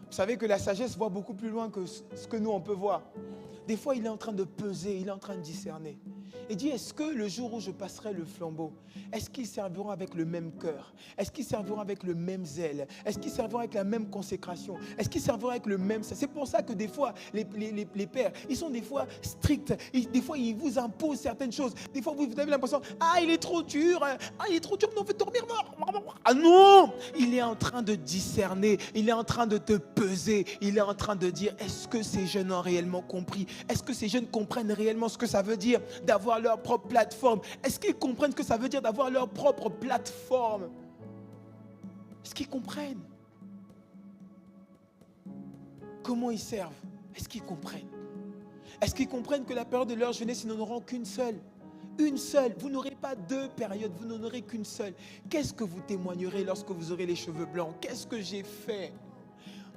Vous savez que la sagesse voit beaucoup plus loin que ce que nous, on peut voir. Des fois, il est en train de peser, il est en train de discerner. Il dit, est-ce que le jour où je passerai le flambeau, est-ce qu'ils serviront avec le même cœur? Est-ce qu'ils serviront avec le même zèle? Est-ce qu'ils serviront avec la même consécration? Est-ce qu'ils serviront avec le même... C'est pour ça que des fois, les pères, ils sont des fois stricts. Des fois, ils vous imposent certaines choses. Des fois, vous avez l'impression, il est trop dur. Il est trop dur, mais on veut dormir. Ah non! Il est en train de discerner. Il est en train de te peser. Il est en train de dire, est-ce que ces jeunes ont réellement compris? Est-ce que ces jeunes comprennent réellement ce que ça veut dire d'avoir leur propre plateforme? Est-ce qu'ils comprennent ce que ça veut dire d'avoir leur propre plateforme? Est-ce qu'ils comprennent? Comment ils servent? Est-ce qu'ils comprennent? Est-ce qu'ils comprennent que la période de leur jeunesse, ils n'en auront qu'une seule? Une seule. Vous n'aurez pas 2 périodes, vous n'en aurez qu'une seule. Qu'est-ce que vous témoignerez lorsque vous aurez les cheveux blancs? Qu'est-ce que j'ai fait?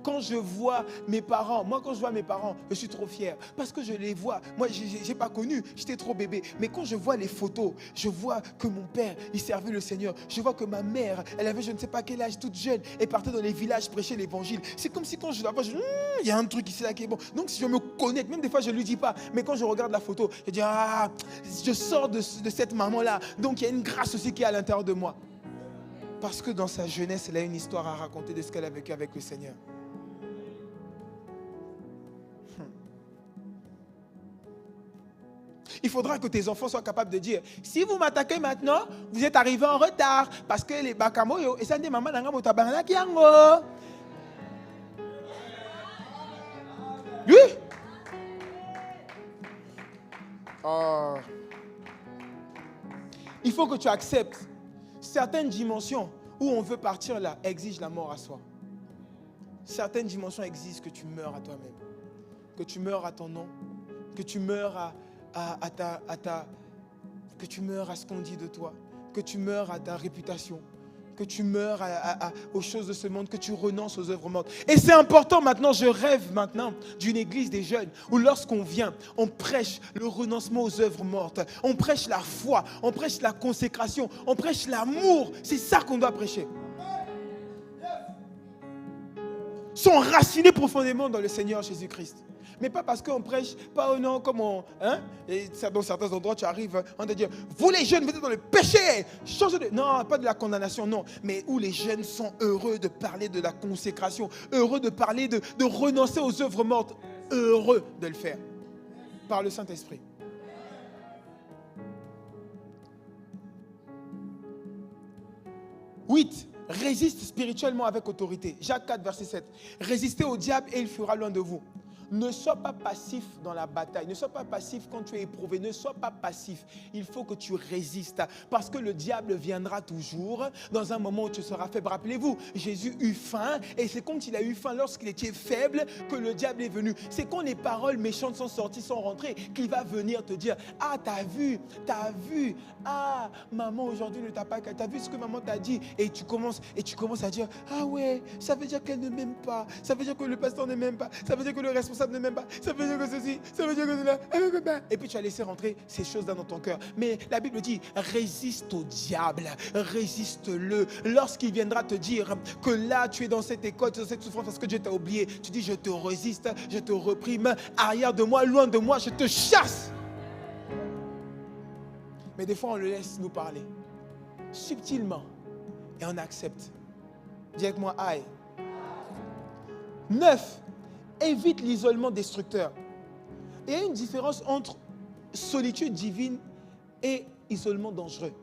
Quand je vois mes parents, je suis trop fier parce que je les vois. Moi, je n'ai pas connu, j'étais trop bébé. Mais quand je vois les photos, je vois que mon père, il servait le Seigneur. Je vois que ma mère, elle avait je ne sais pas quel âge, toute jeune, et partait dans les villages prêcher l'évangile. C'est comme si quand je la vois, il y a un truc ici là qui est bon. Donc si je me connecte, même des fois je ne lui dis pas, mais quand je regarde la photo, je dis, je sors de cette maman-là. Donc il y a une grâce aussi qui est à l'intérieur de moi. Parce que dans sa jeunesse, elle a une histoire à raconter de ce qu'elle a vécu avec le Seigneur. Il faudra que tes enfants soient capables de dire, si vous m'attaquez maintenant, vous êtes arrivés en retard. Parce que les bakamoyo, et ça dit maman nanga motabana kiango. Lui? Il faut que tu acceptes certaines dimensions où on veut partir là, exigent la mort à soi. Certaines dimensions exigent que tu meurs à toi-même, que tu meurs à ton nom, que tu meurs que tu meurs à ce qu'on dit de toi, que tu meurs à ta réputation, que tu meurs aux choses de ce monde, que tu renonces aux œuvres mortes. Et c'est important maintenant, je rêve maintenant d'une église des jeunes où lorsqu'on vient, on prêche le renoncement aux œuvres mortes, on prêche la foi, on prêche la consécration, on prêche l'amour. C'est ça qu'on doit prêcher. sont enracinés profondément dans le Seigneur Jésus-Christ. Mais pas parce qu'on prêche, pas non, comme on... Hein? Et dans certains endroits, tu arrives, on te dit, vous les jeunes, vous êtes dans le péché, changez de... Non, pas de la condamnation, non. Mais où les jeunes sont heureux de parler de la consécration, heureux de parler de renoncer aux œuvres mortes, heureux de le faire, par le Saint-Esprit. Huit, résiste spirituellement avec autorité. Jacques 4, verset 7. Résistez au diable et il fuira loin de vous. Ne sois pas passif dans la bataille. Ne sois pas passif quand tu es éprouvé. Ne sois pas passif. Il faut que tu résistes. Parce que le diable viendra toujours dans un moment où tu seras faible. Rappelez-vous, Jésus eut faim. Et c'est quand il a eu faim, lorsqu'il était faible, que le diable est venu. C'est quand les paroles méchantes sont sorties, sont rentrées, qu'il va venir te dire, ah, t'as vu. Ah, maman aujourd'hui ne t'a pas... T'as vu ce que maman t'a dit? Et tu commences à dire, ah ouais, ça veut dire qu'elle ne m'aime pas. Ça veut dire que le pasteur ne m'aime pas. Ça veut dire que le responsable ne m'aime pas, ça veut dire que ceci, ça veut dire que cela, et puis tu as laissé rentrer ces choses-là dans ton cœur. Mais la Bible dit, résiste au diable, résiste-le. Lorsqu'il viendra te dire que là tu es dans cette école, dans cette souffrance parce que Dieu t'a oublié, tu dis, je te résiste, je te reprime, arrière de moi, loin de moi, je te chasse. Mais des fois on le laisse nous parler, subtilement, et on accepte. Dis avec moi, aïe. 9. Évite l'isolement destructeur. Il y a une différence entre solitude divine et isolement dangereux.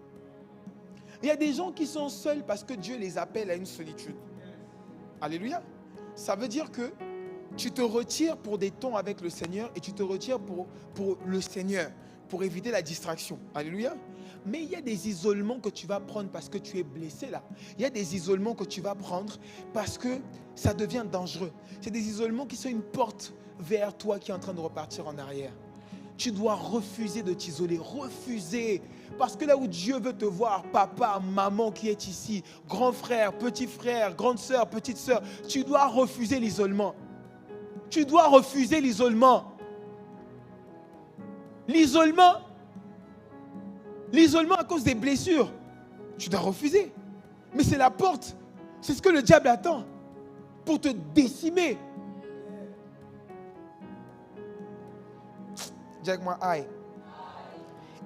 Il y a des gens qui sont seuls parce que Dieu les appelle à une solitude. Alléluia. Ça veut dire que tu te retires pour des temps avec le Seigneur et tu te retires pour le Seigneur, pour éviter la distraction. Alléluia. Mais il y a des isolements que tu vas prendre parce que tu es blessé là. Il y a des isolements que tu vas prendre parce que ça devient dangereux. C'est des isolements qui sont une porte vers toi qui est en train de repartir en arrière. Tu dois refuser de t'isoler, refuser. Parce que là où Dieu veut te voir, papa, maman qui est ici, grand frère, petit frère, grande sœur, petite sœur, tu dois refuser l'isolement. Tu dois refuser l'isolement. L'isolement à cause des blessures, tu dois refuser. Mais c'est la porte. C'est ce que le diable attend pour te décimer. Dis avec moi, aïe.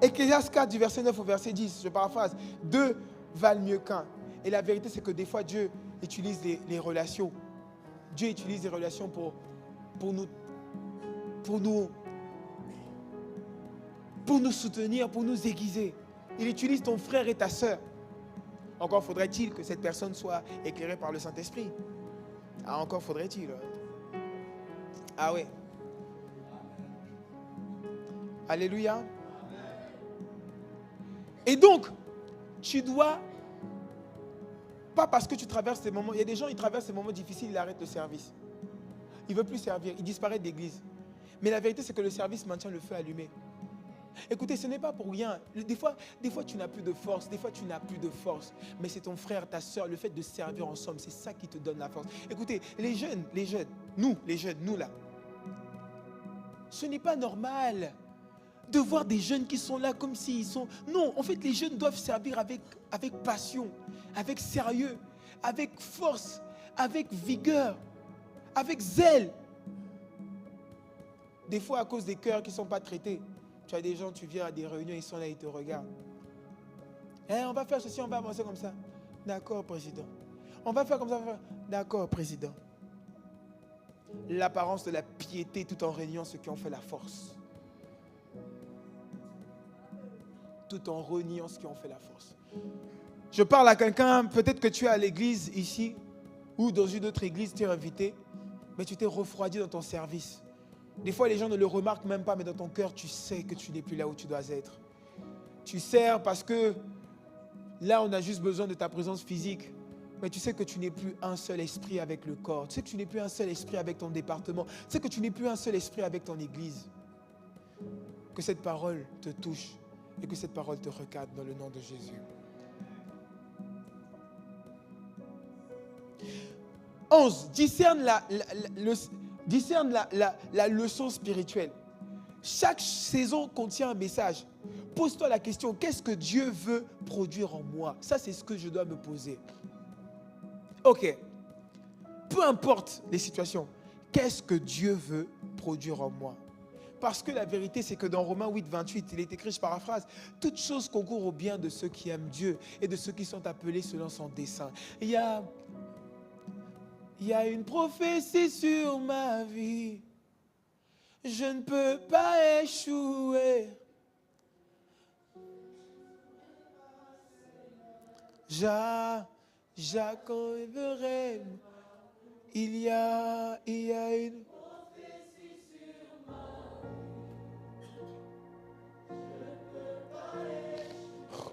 Ecclésiaste 4 du verset 9 au verset 10, je paraphrase. 2 valent mieux qu'un. Et la vérité, c'est que des fois, Dieu utilise les relations. Dieu utilise les relations pour nous soutenir, pour nous aiguiser. Il utilise ton frère et ta sœur. Encore faudrait-il que cette personne soit éclairée par le Saint-Esprit. Ah, encore faudrait-il. Ah oui. Alléluia. Et donc, tu dois, pas parce que tu traverses ces moments, il y a des gens, ils traversent ces moments difficiles, ils arrêtent le service. Ils ne veulent plus servir, ils disparaissent d'église. Mais la vérité, c'est que le service maintient le feu allumé. Écoutez, ce n'est pas pour rien. Des fois, tu n'as plus de force. Des fois, tu n'as plus de force. Mais c'est ton frère, ta soeur, le fait de servir ensemble, c'est ça qui te donne la force. Écoutez, les jeunes, nous là, ce n'est pas normal de voir des jeunes qui sont là comme s'ils sont... Non, en fait, les jeunes doivent servir avec passion, avec sérieux, avec force, avec vigueur, avec zèle. Des fois, à cause des cœurs qui ne sont pas traités, tu as des gens, tu viens à des réunions, ils sont là, ils te regardent. On va faire ceci, on va avancer comme ça. D'accord, président. On va faire comme ça, D'accord, président. L'apparence de la piété tout en réuniant ceux qui ont fait la force. Tout en reniant ceux qui ont fait la force. Je parle à quelqu'un, peut-être que tu es à l'église ici, ou dans une autre église, tu es invité, mais tu t'es refroidi dans ton service. Des fois, les gens ne le remarquent même pas, mais dans ton cœur, tu sais que tu n'es plus là où tu dois être. Tu sers parce que là, on a juste besoin de ta présence physique. Mais tu sais que tu n'es plus un seul esprit avec le corps. Tu sais que tu n'es plus un seul esprit avec ton département. Tu sais que tu n'es plus un seul esprit avec ton église. Que cette parole te touche et que cette parole te recadre dans le nom de Jésus. 11. Discerne la leçon spirituelle. Chaque saison contient un message. Pose-toi la question, qu'est-ce que Dieu veut produire en moi? Ça, c'est ce que je dois me poser. Ok. peu importe les situations, qu'est-ce que Dieu veut produire en moi? Parce que la vérité, c'est que dans Romains 8, 28, il est écrit, je paraphrase, toute chose concourt au bien de ceux qui aiment Dieu et de ceux qui sont appelés selon son dessein. Il y a une prophétie sur ma vie. Je ne peux pas échouer. J'accompagnerai. Il y a une prophétie sur ma vie. Je ne peux pas échouer.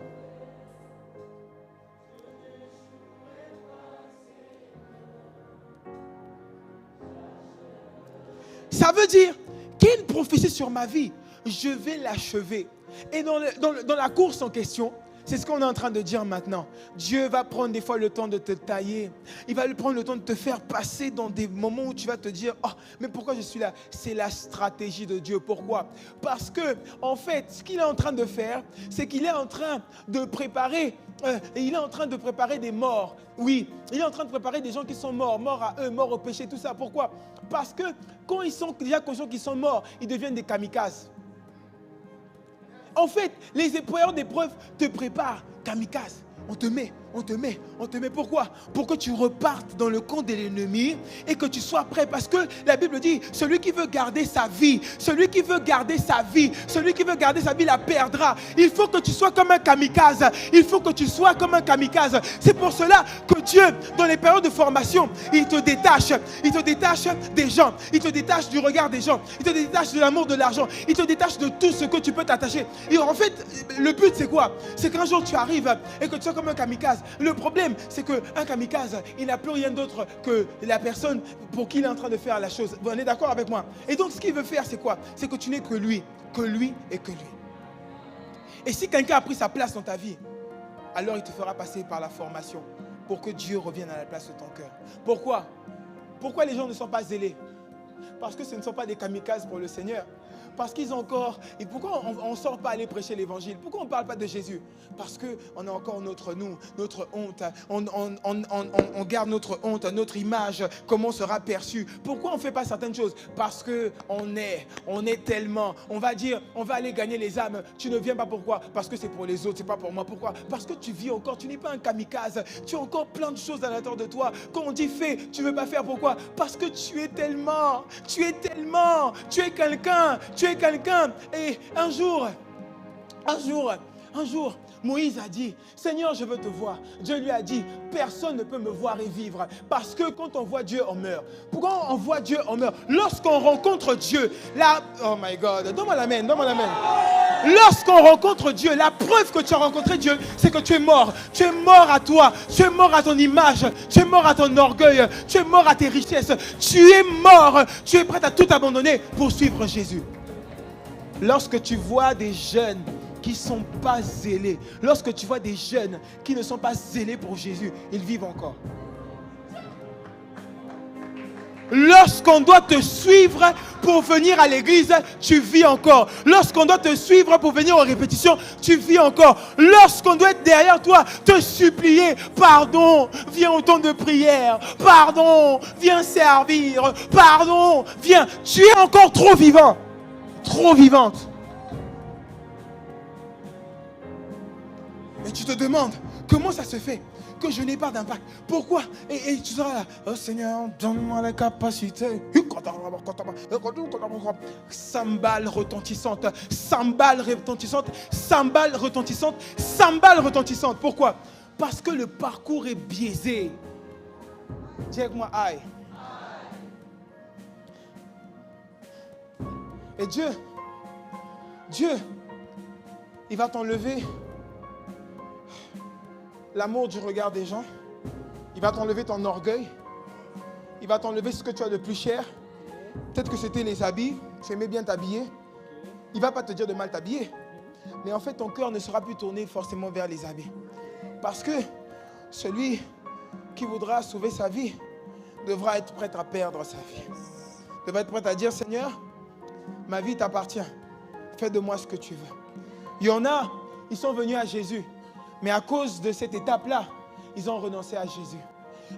Ça veut dire qu'il y a une prophétie sur ma vie. Je vais l'achever. Et dans la course en question, c'est ce qu'on est en train de dire maintenant. Dieu va prendre des fois le temps de te tailler. Il va prendre le temps de te faire passer dans des moments où tu vas te dire, oh, mais pourquoi je suis là? C'est la stratégie de Dieu. Pourquoi? Parce que, en fait, ce qu'il est en train de faire, c'est qu'il est en train de préparer des morts. Oui, il est en train de préparer des gens qui sont morts à eux, morts au péché, tout ça. Pourquoi? Parce que quand ils sont déjà conscients qu'ils sont morts, ils deviennent des kamikazes. En fait, les épreuves d'épreuves te préparent. Kamikaze, on te met. Pourquoi? Pour que tu repartes dans le camp de l'ennemi et que tu sois prêt. Parce que la Bible dit, celui qui veut garder sa vie la perdra. Il faut que tu sois comme un kamikaze. C'est pour cela que Dieu, dans les périodes de formation, il te détache des gens. Il te détache du regard des gens. Il te détache de l'amour de l'argent. Il te détache de tout ce que tu peux t'attacher. Et en fait, le but c'est quoi? C'est qu'un jour tu arrives et que tu sois comme un kamikaze. Le problème, c'est qu'un kamikaze, il n'a plus rien d'autre que la personne pour qui il est en train de faire la chose. Vous êtes d'accord avec moi? Et donc, ce qu'il veut faire, c'est quoi? C'est que tu n'es que lui et que lui. Et si quelqu'un a pris sa place dans ta vie, alors il te fera passer par la formation pour que Dieu revienne à la place de ton cœur. Pourquoi? Pourquoi les gens ne sont pas zélés? Parce que ce ne sont pas des kamikazes pour le Seigneur. Parce qu'ils ont encore... Et pourquoi on ne sort pas aller prêcher l'évangile? Pourquoi on ne parle pas de Jésus? Parce qu'on a encore notre honte. On garde notre honte, notre image, comment on sera perçu. Pourquoi on ne fait pas certaines choses? Parce qu'on est tellement... On va dire, on va aller gagner les âmes. Tu ne viens pas, pourquoi? Parce que c'est pour les autres, c'est pas pour moi. Pourquoi? Parce que tu vis encore, tu n'es pas un kamikaze. Tu as encore plein de choses à l'intérieur de toi. Quand on dit fais, tu ne veux pas faire. Pourquoi? Parce que tu es quelqu'un. Et un jour, Moïse a dit, Seigneur, je veux te voir. Dieu lui a dit, personne ne peut me voir et vivre. Parce que quand on voit Dieu, on meurt. Pourquoi on voit Dieu, on meurt? Lorsqu'on rencontre Dieu, oh my God, donne-moi l'amen. Lorsqu'on rencontre Dieu, la preuve que tu as rencontré Dieu, c'est que tu es mort. Tu es mort à toi. Tu es mort à ton image. Tu es mort à ton orgueil. Tu es mort à tes richesses. Tu es mort. Tu es prêt à tout abandonner pour suivre Jésus. Lorsque tu vois des jeunes qui ne sont pas zélés, lorsque tu vois des jeunes qui ne sont pas zélés pour Jésus, ils vivent encore. Lorsqu'on doit te suivre pour venir à l'église, tu vis encore. Lorsqu'on doit te suivre pour venir aux répétitions, tu vis encore. Lorsqu'on doit être derrière toi, te supplier, pardon, viens au temps de prière, pardon, viens servir, pardon, viens. Tu es encore trop vivant, trop vivante. Et tu te demandes, comment ça se fait que je n'ai pas d'impact? Pourquoi? Et tu seras là, oh Seigneur, donne-moi la capacité. Cymbales retentissantes. Pourquoi? Parce que le parcours est biaisé. Dis avec moi, aïe. Et Dieu, il va t'enlever l'amour du regard des gens. Il va t'enlever ton orgueil. Il va t'enlever ce que tu as de plus cher. Peut-être que c'était les habits. Tu aimais bien t'habiller. Il ne va pas te dire de mal t'habiller. Mais en fait, ton cœur ne sera plus tourné forcément vers les habits. Parce que celui qui voudra sauver sa vie devra être prêt à perdre sa vie. Devra être prêt à dire, Seigneur, ma vie t'appartient. Fais de moi ce que tu veux. Il y en a, ils sont venus à Jésus. Mais à cause de cette étape-là, ils ont renoncé à Jésus.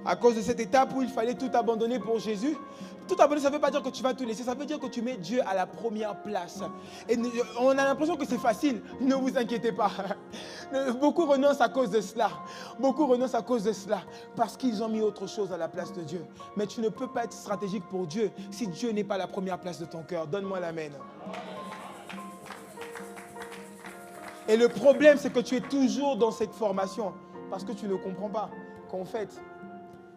À cause de cette étape où il fallait tout abandonner pour Jésus. Tout abandonner, ça ne veut pas dire que tu vas tout laisser. Ça veut dire que tu mets Dieu à la première place. Et on a l'impression que c'est facile. Ne vous inquiétez pas. Beaucoup renoncent à cause de cela. Beaucoup renoncent à cause de cela. Parce qu'ils ont mis autre chose à la place de Dieu. Mais tu ne peux pas être stratégique pour Dieu si Dieu n'est pas la première place de ton cœur. Donne-moi l'amen. Et le problème, c'est que tu es toujours dans cette formation. Parce que tu ne comprends pas qu'en fait,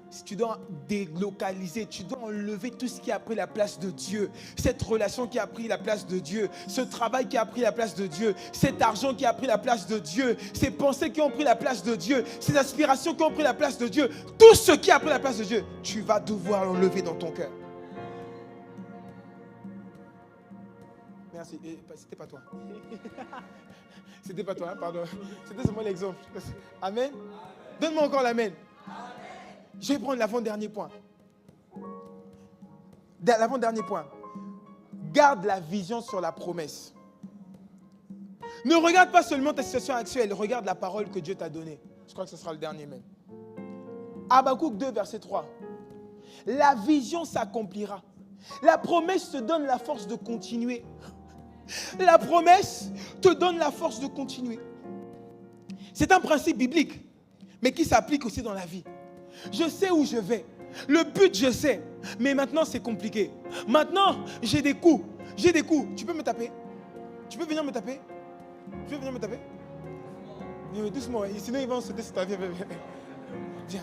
si tu dois délocaliser, tu dois enlever tout ce qui a pris la place de Dieu. Cette relation qui a pris la place de Dieu. Ce travail qui a pris la place de Dieu. Cet argent qui a pris la place de Dieu. Ces pensées qui ont pris la place de Dieu. Ces aspirations qui ont pris la place de Dieu. Tout ce qui a pris la place de Dieu, tu vas devoir l'enlever dans ton cœur. Merci. C'était pas toi. C'était pas toi, hein, pardon. C'était seulement l'exemple. Amen. Donne-moi encore l'amen. Je vais prendre l'avant-dernier point. L'avant-dernier point. Garde la vision sur la promesse. Ne regarde pas seulement ta situation actuelle, regarde la parole que Dieu t'a donnée. Je crois que ce sera le dernier même. Habakkuk 2, verset 3. La vision s'accomplira. La promesse te donne la force de continuer. La promesse te donne la force de continuer. C'est un principe biblique, mais qui s'applique aussi dans la vie. Je sais où je vais. Le but, je sais. Mais maintenant, c'est compliqué. Maintenant, j'ai des coups. J'ai des coups. Tu peux me taper? Tu peux venir me taper? Tu peux venir me taper? Viens, doucement. Sinon, ils vont sauter sur ta vie. Viens.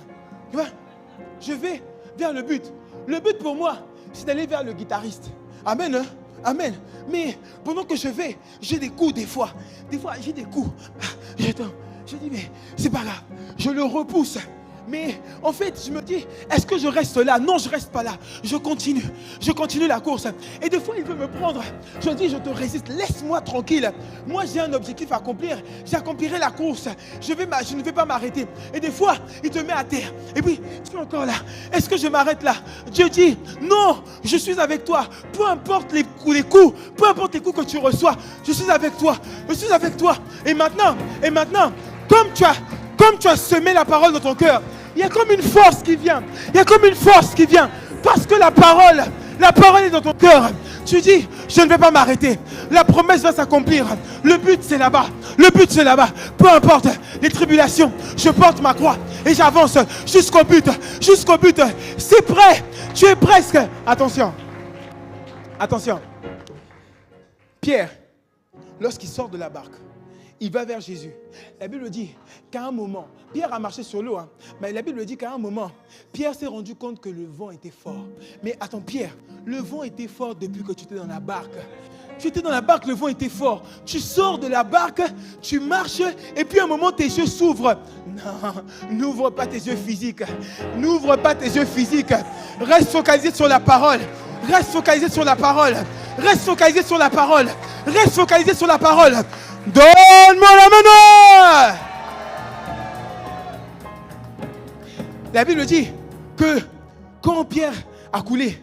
Je vais vers le but. Le but pour moi, c'est d'aller vers le guitariste. Amen. Hein? Amen. Mais pendant que je vais, j'ai des coups des fois. Des fois, j'ai des coups. Je dis, mais c'est pas grave. Je le repousse. Mais en fait, je me dis, est-ce que je reste là? Non, je ne reste pas là. Je continue la course. Et des fois, il veut me prendre. Je dis, je te résiste, laisse-moi tranquille. Moi, j'ai un objectif à accomplir. J'accomplirai la course. Je ne vais pas m'arrêter. Et des fois, il te met à terre. Et puis, tu es encore là. Est-ce que je m'arrête là? Dieu dit, non, je suis avec toi. Peu importe les coups, peu importe les coups que tu reçois, je suis avec toi. Je suis avec toi. Et maintenant, comme tu as semé la parole dans ton cœur, il y a comme une force qui vient. Parce que la parole est dans ton cœur. Tu dis, je ne vais pas m'arrêter. La promesse va s'accomplir. Le but, c'est là-bas. Peu importe les tribulations, je porte ma croix et j'avance jusqu'au but. C'est prêt. Tu es presque. Attention. Pierre, lorsqu'il sort de la barque, il va vers Jésus. La Bible dit qu'à un moment, Pierre a marché sur l'eau, mais la Bible dit qu'à un moment, Pierre s'est rendu compte que le vent était fort. Mais attends, Pierre, le vent était fort depuis que tu étais dans la barque. Tu étais dans la barque, le vent était fort. Tu sors de la barque, tu marches, et puis à un moment, tes yeux s'ouvrent. Non, n'ouvre pas tes yeux physiques. Reste focalisé sur la parole. Donne-moi la main. La Bible dit que quand Pierre a coulé,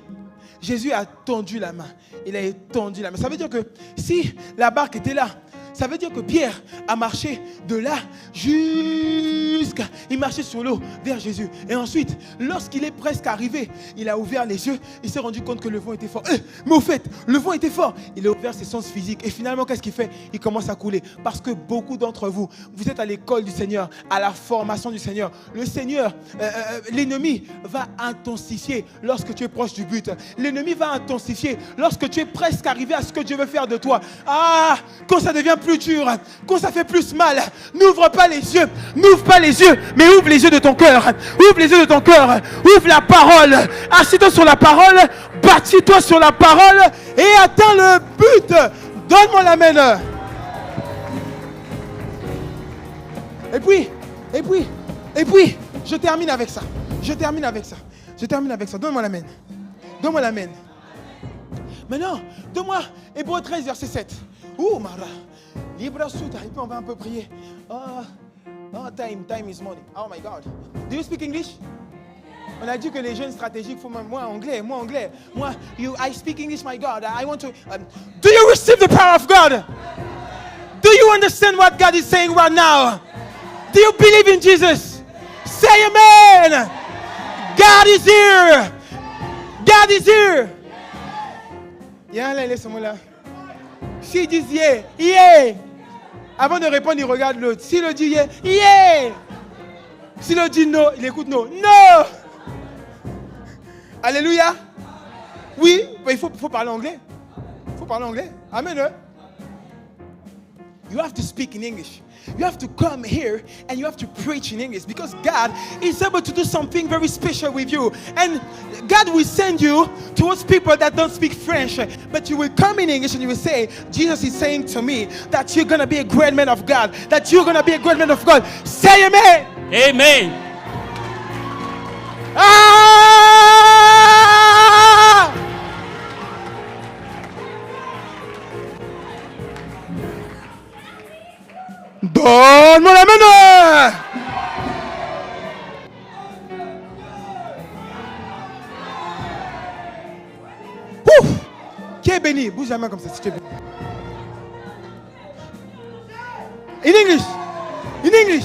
Jésus a tendu la main. Il a étendu la main. Ça veut dire que si la barque était là, ça veut dire que Pierre a marché de là jusqu'à... Il marchait sur l'eau vers Jésus. Et ensuite, lorsqu'il est presque arrivé, il a ouvert les yeux. Il s'est rendu compte que le vent était fort. Mais au fait, le vent était fort. Il a ouvert ses sens physiques. Et finalement, qu'est-ce qu'il fait? Il commence à couler. Parce que beaucoup d'entre vous, vous êtes à l'école du Seigneur, à la formation du Seigneur. Le Seigneur, l'ennemi va intensifier lorsque tu es proche du but. L'ennemi va intensifier lorsque tu es presque arrivé à ce que Dieu veut faire de toi. Quand ça devient plus dur, quand ça fait plus mal, n'ouvre pas les yeux, mais ouvre les yeux de ton cœur, ouvre la parole, assis-toi sur la parole, bâtis-toi sur la parole et atteins le but. Donne-moi la main. Et puis, je termine avec ça. Donne-moi la main. Maintenant, donne-moi Hébreux 13, verset 7. Mara. Libra Suta. Et puis on va un peu prier. Time is money. Oh my God. Do you speak English? On a dit que les jeunes stratégiques, moi anglais. I speak English, my God. I want to. Do you receive the power of God? Do you understand what God is saying right now? Do you believe in Jesus? Say amen. God is here. God is here. Yeah, là, laisse-moi là. S'il dit yeah, yeah. Avant de répondre, il regarde l'autre. S'il le dit yeah, yeah. S'il le dit non, il écoute non. Non. Alléluia. Oui, il faut parler anglais. Il faut parler anglais. Amen. Hein? You have to speak in English. You have to come here and you have to preach in English because God is able to do something very special with you. And God will send you towards people that don't speak French. But you will come in English and you will say, Jesus is saying to me that you're going to be a great man of God. That you're going to be a great man of God. Say amen. Amen. Ah! Donne-moi la main! Ouf! Qui est béni? Bouge la main comme ça si tu es béni. In English! In English!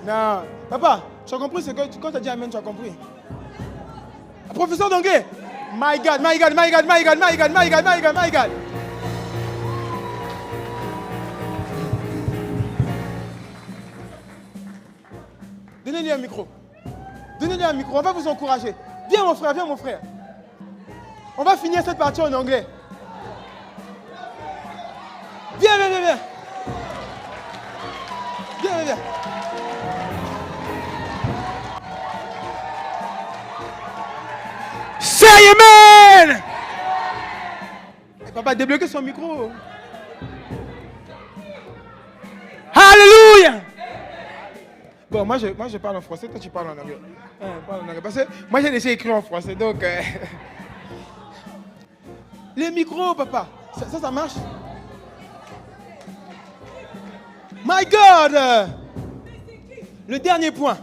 Non. Papa, tu as compris ce que quand tu as dit amen, tu as compris. Professeur d'anglais. My God, my God, my God, my God, my God, my God, my God, my God. Donnez-lui un micro. Donnez-lui un micro. On va vous encourager. Viens mon frère, viens mon frère. On va finir cette partie en anglais. Viens, viens, viens, viens. Viens, viens, viens. Say amen! Et papa, débloquez son micro. Alléluia! Bon, moi je parle en français, toi tu parles en anglais. Parle en anglais. Parce que moi j'ai laissé écrire en français, donc... Les micros, papa, ça marche? My God! Le dernier point.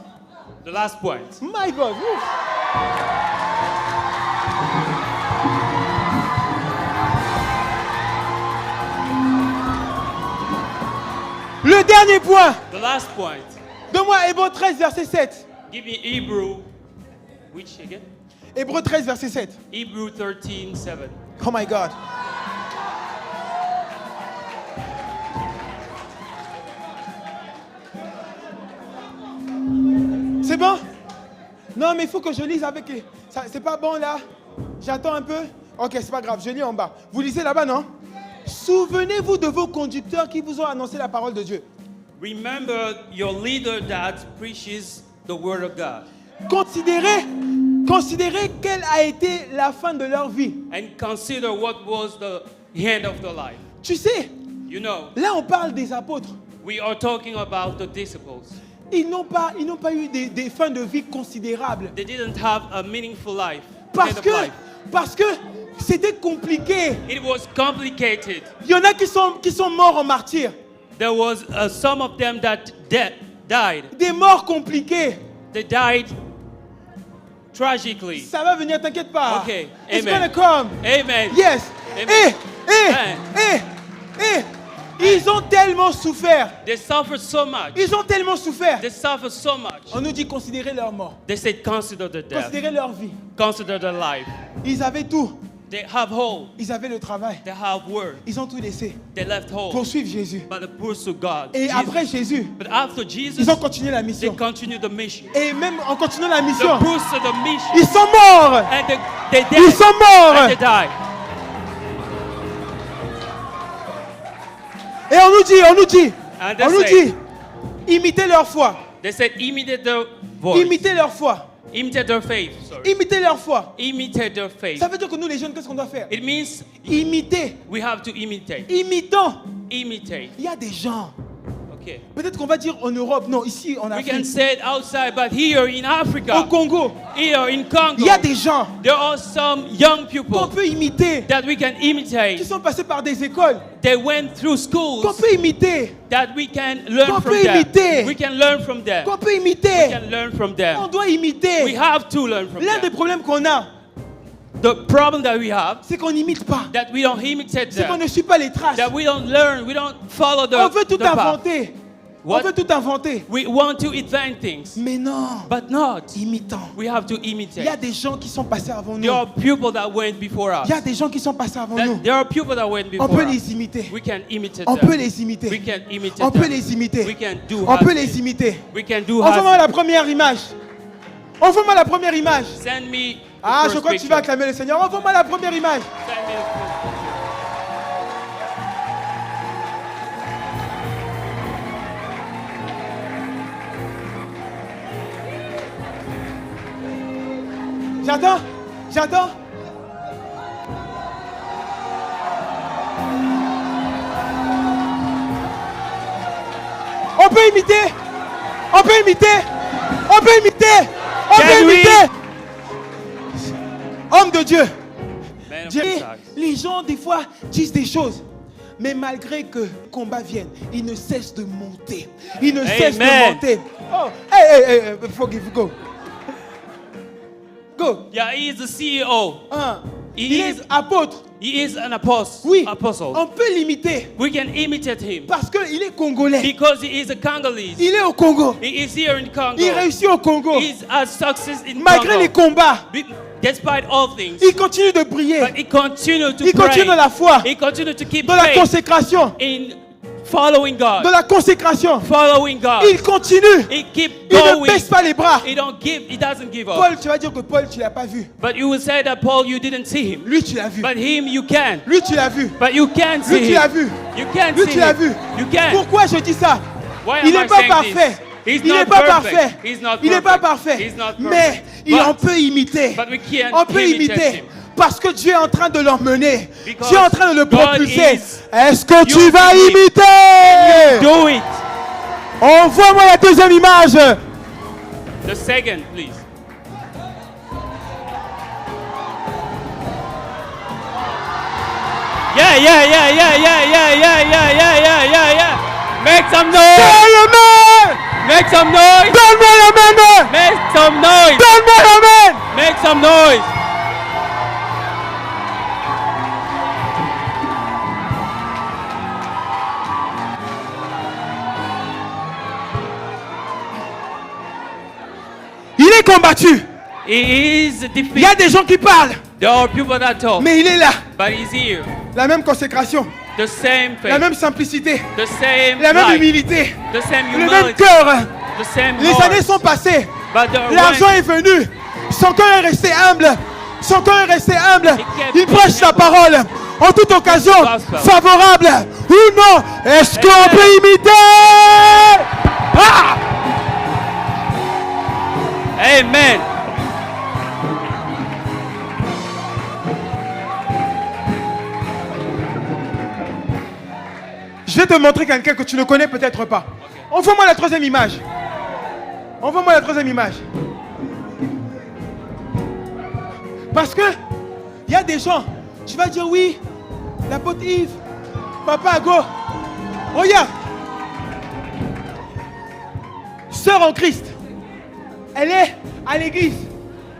The last point. My God! Ouf. Le dernier point. The last point. Donne-moi Hébreux 13, verset 7. Give me Hebrew. Which again? Hébreux 13, verset 7. Hebrew 13, 7. Oh my God. C'est bon? Non, mais il faut que je lise avec... C'est pas bon là? J'attends un peu? Ok, c'est pas grave, je lis en bas. Vous lisez là-bas, non? Souvenez-vous de vos conducteurs qui vous ont annoncé la parole de Dieu. Remember your leader that preaches the word of God. Considérez quelle a été la fin de leur vie. And consider what was the end of the life. Tu sais, You know, là on parle des apôtres. we are talking about the disciples. Ils n'ont pas eu des fins de vie considérables. They didn't have a meaningful life. End of life. Parce que c'était compliqué. It was complicated. Il y en a qui sont morts en martyr. There was some of them that died. Des morts compliquées. They died tragically. Ça va venir, t'inquiète pas. Okay. It's Amen. gonna come. Amen. Yes. Amen. Ils ont tellement souffert. They suffered so much. Ils ont tellement souffert. They suffered so much. On nous dit considérer leur mort. They said consider the death. Considérer leur vie. Consider the life. Ils avaient tout. They have hope. Ils avaient le travail. They have work. Ils ont tout laissé They left home. pour suivre Jésus. But they pursue God. Et Jesus. après Jésus, But after Jesus, ils ont continué la they mission. continue the mission. Et même en continuant la They mission, pursue the mission. ils sont morts. And they Ils died. sont morts. And they died. Et on nous dit, And they say, imitez leur foi. they said imitate their voice. Imitez leur foi. Imitate their faith. Sorry. Imitez leur foi. Imitate their faith. Ça veut dire que nous les jeunes, qu'est-ce qu'on doit faire? It means Imiter. we have to imitate. Imitons. Imitate. Il y a des gens. Okay. Peut-être qu'on va dire en Europe, non, ici en We can Afrique, say it outside, but here in au Africa, Congo, here in Congo, il y a des gens there are some young qu'on people peut imiter, that we can qui imitate. sont passés par des écoles, They went through qu'on schools peut imiter, that we can learn Qu'on from peut them. imiter. We can learn from them. qu'on peut We imiter. can learn from On them. doit We imiter. have to learn from L'un des them. problèmes qu'on a, The problem that we have, c'est qu'on n'imite pas. that we don't imitate C'est qu'on them, ne suit pas les traces. that we don't learn, we don't follow On veut the tout path. inventer. On veut tout inventer. We want to invent things, Mais non. but not. Imitant. We have to Il y imitate. a des gens qui sont passés avant nous. There are people that went before us. Il y a des gens qui sont passés avant nous. There are people that went On before peut us. les imiter. We can imitate On them. peut les imiter. We can imitate On peut them. les imiter. We can do On hard peut les things. imiter. We can do Envoie-moi hard la première image. Envoie-moi la première image. things. Send me the Ah, je first crois que tu picture. vas acclamer le Seigneur. Envoie-moi la première image. Send me the first picture. J'attends. J'attends. On peut imiter. On peut imiter. On peut imiter. On peut Can we- imiter. Homme de Dieu. Man of Dieu, God. les gens, des fois, disent des choses. Mais malgré que le combat vienne, ils ne cessent de monter. Ils ne cessent de Amen. monter. Oh, hey, forgive, go. Go. Yeah, he is the CEO. Un. He Il est is- apôtre. He is an apostle. Oui, Apostle. on peut l'imiter We can imitate him parce qu'il est congolais. because he is a Congolese. Il est au Congo. He is here in Congo. Il réussit au Congo. He has success in Malgré les Congo. combats, Despite all things, il continue de briller. but he continued to Il pray. continue dans la foi, He continued to keep dans la faith consécration, in following God. dans la consécration. Following God. Il continue. He keep Il ne going. baisse pas les bras. He doesn't give up. Paul, tu vas dire que Paul, tu l'as pas vu. But you will say that Paul, you didn't see him. Lui, tu l'as vu. But him, you can. Lui, tu l'as vu. But you can Lui, see tu him. l'as vu. You can Lui, see tu l'as him. vu. You can. Pourquoi je dis ça? Why Il am n'est I pas saying parfait. this? He's Il n'est not pas perfect. parfait. He's not Il n'est pas perfect. parfait. He's not Mais perfect. on peut imiter. But we can On peut imitate imiter. him. Parce que Dieu est en train de l'emmener. Because Dieu est en train de le God propulser. is Est-ce que tu using vas him. imiter? Do it. Envoie-moi la deuxième image. The second, please. Yeah. Make some noise. Amen. Make some noise. Donne-moi la main. Make some noise. Donne-moi la main. Make some noise. Il est combattu. He is Il y a defeated. des gens qui parlent. There are people that talk, Mais il est là. but he's here. La même consécration. The same La faith, même simplicité. the same La même life, humilité. the same Le même humility, cœur. the same Les heart. années sont passées. But the L'argent went- est venu. Son cœur est resté humble. Son cœur est resté humble. kept Il prêche la humble. parole en toute occasion Gospel. favorable ou non. Est-ce qu'on Amen. peut imiter? Ah! Amen. Je vais te montrer quelqu'un que tu ne connais peut-être pas. Envoie-moi la troisième image. Envoie-moi la troisième image. Parce que il y a des gens, tu vas dire oui, l'apôtre Yves, Papa Ago, regarde, sœur en Christ, elle est à l'église,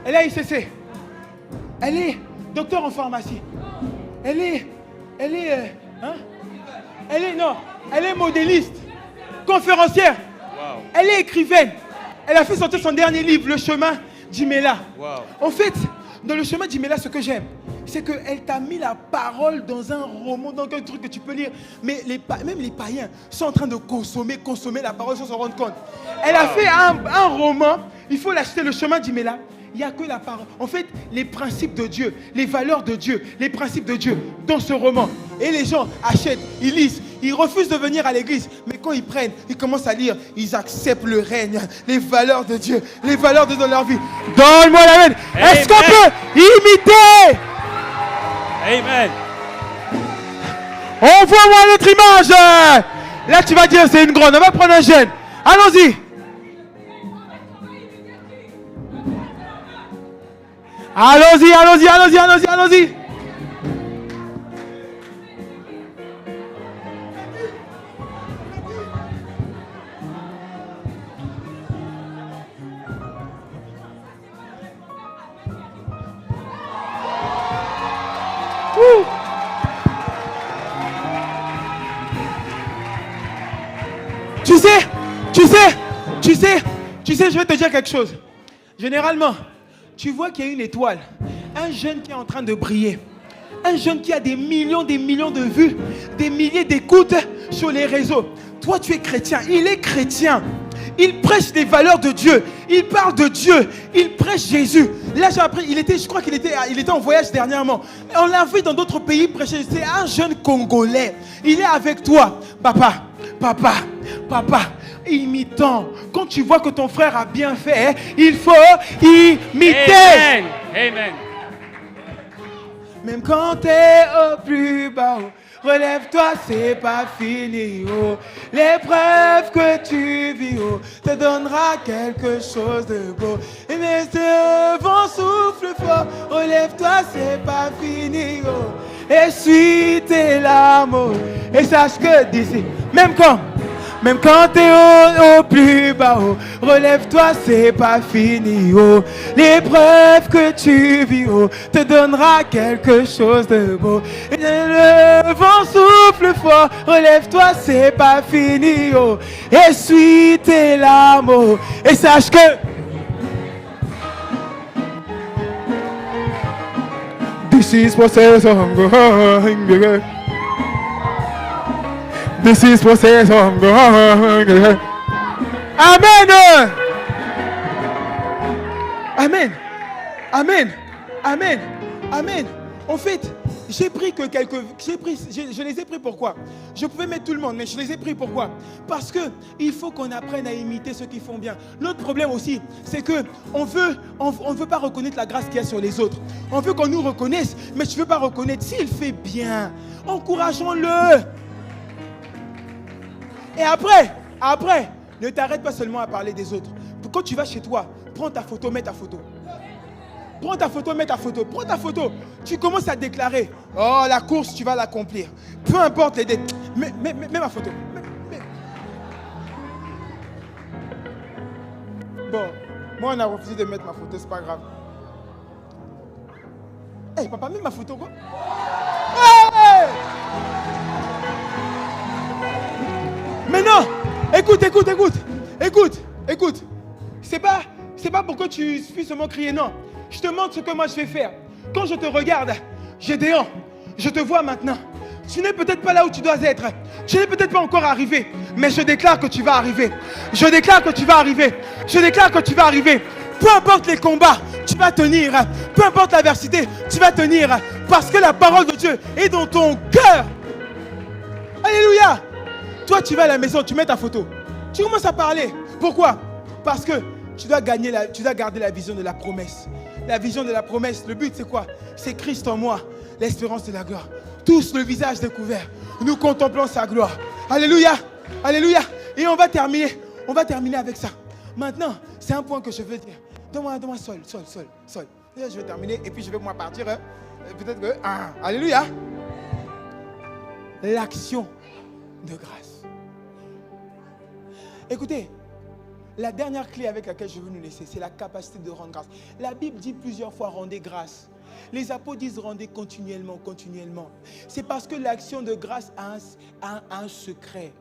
elle est à ICC, elle est docteur en pharmacie, elle est modéliste, conférencière, Wow. elle est écrivaine, elle a fait sortir son dernier livre, Le chemin d'Iméla. Wow. En fait, dans Le chemin d'Iméla, ce que j'aime, c'est qu'elle t'a mis la parole dans un roman, dans un truc que tu peux lire. Mais même les païens sont en train de consommer la parole sans se rendre compte. Elle a fait un roman, il faut l'acheter, Le chemin d'Iméla. Il n'y a que la parole. En fait, les principes de Dieu, les valeurs de Dieu, les principes de Dieu dans ce roman. Et les gens achètent, ils lisent, ils refusent de venir à l'église. Mais quand ils prennent, ils commencent à lire, ils acceptent le règne, les valeurs de Dieu, les valeurs de Dieu dans leur vie. Donne-moi la main. Est-ce qu'on peut imiter? Amen. Envoie-moi l'autre image. Là, tu vas dire, c'est une grande. On va prendre un jeune. Allons-y. Allons-y. Ouh. Tu sais, Tu sais, je vais te dire quelque chose. Généralement, tu vois qu'il y a une étoile, un jeune qui est en train de briller, un jeune qui a des millions de vues, des milliers d'écoutes sur les réseaux. Toi, tu es chrétien, il est chrétien. Il prêche les valeurs de Dieu. Il parle de Dieu. Il prêche Jésus. Là, j'ai appris, je crois qu'il était en voyage dernièrement. On l'a vu dans d'autres pays prêcher. C'est un jeune Congolais. Il est avec toi. Papa, imitant. Quand tu vois que ton frère a bien fait, il faut imiter. Amen. Amen. Même quand tu es au plus bas, relève-toi, c'est pas fini. Oh. L'épreuve que tu vis te donnera quelque chose de beau. Et mais ce vent souffle fort, relève-toi, c'est pas fini. Oh. Essuie tes larmes et sache que d'ici, même quand t'es au plus bas, relève-toi, c'est pas fini. L'épreuve que tu vis te donnera quelque chose de beau. Et le vent souffle fort, relève-toi, c'est pas fini. Essuie tes larmes et sache que this is process I'm going. This is process I'm going. Amen. Amen. Amen. Amen. Amen. En fait, je les ai pris pourquoi? Je pouvais mettre tout le monde, mais je les ai pris pourquoi? Parce que il faut qu'on apprenne à imiter ceux qui font bien. L'autre problème aussi, c'est que on veut pas reconnaître la grâce qu'il y a sur les autres. On veut qu'on nous reconnaisse, mais je veux pas reconnaître. S'il fait bien, encourageons-le. Et après, ne t'arrête pas seulement à parler des autres. Quand tu vas chez toi, prends ta photo, mets ta photo. Prends ta photo, mets ta photo. Prends ta photo. Tu commences à déclarer. Oh, la course, tu vas l'accomplir. Peu importe les dettes. Mets ma photo. Bon, moi, on a refusé de mettre ma photo, c'est pas grave. Hey, papa, mets ma photo, quoi. Hey! Mais non, écoute. C'est pas pour que tu puisses seulement crier, non. Je te montre ce que moi je vais faire. Quand je te regarde, Gédéon, je te vois maintenant. Tu n'es peut-être pas là où tu dois être. Tu n'es peut-être pas encore arrivé. Mais je déclare que tu vas arriver. Je déclare que tu vas arriver. Peu importe les combats, tu vas tenir. Peu importe l'adversité, tu vas tenir. Parce que la parole de Dieu est dans ton cœur. Alléluia. Toi, tu vas à la maison, tu mets ta photo. Tu commences à parler. Pourquoi? Parce que tu dois garder la vision de la promesse. La vision de la promesse, le but c'est quoi? C'est Christ en moi, l'espérance de la gloire. Tous le visage découvert, nous contemplons sa gloire. Alléluia, alléluia. Et on va terminer avec ça. Maintenant, c'est un point que je veux dire. Donne-moi sol. Là, je vais terminer et puis je vais moi partir. Peut-être que... alléluia. L'action de grâce. Écoutez, la dernière clé avec laquelle je veux nous laisser, c'est la capacité de rendre grâce. La Bible dit plusieurs fois rendez grâce. Les apôtres disent rendez continuellement. C'est parce que l'action de grâce a un secret,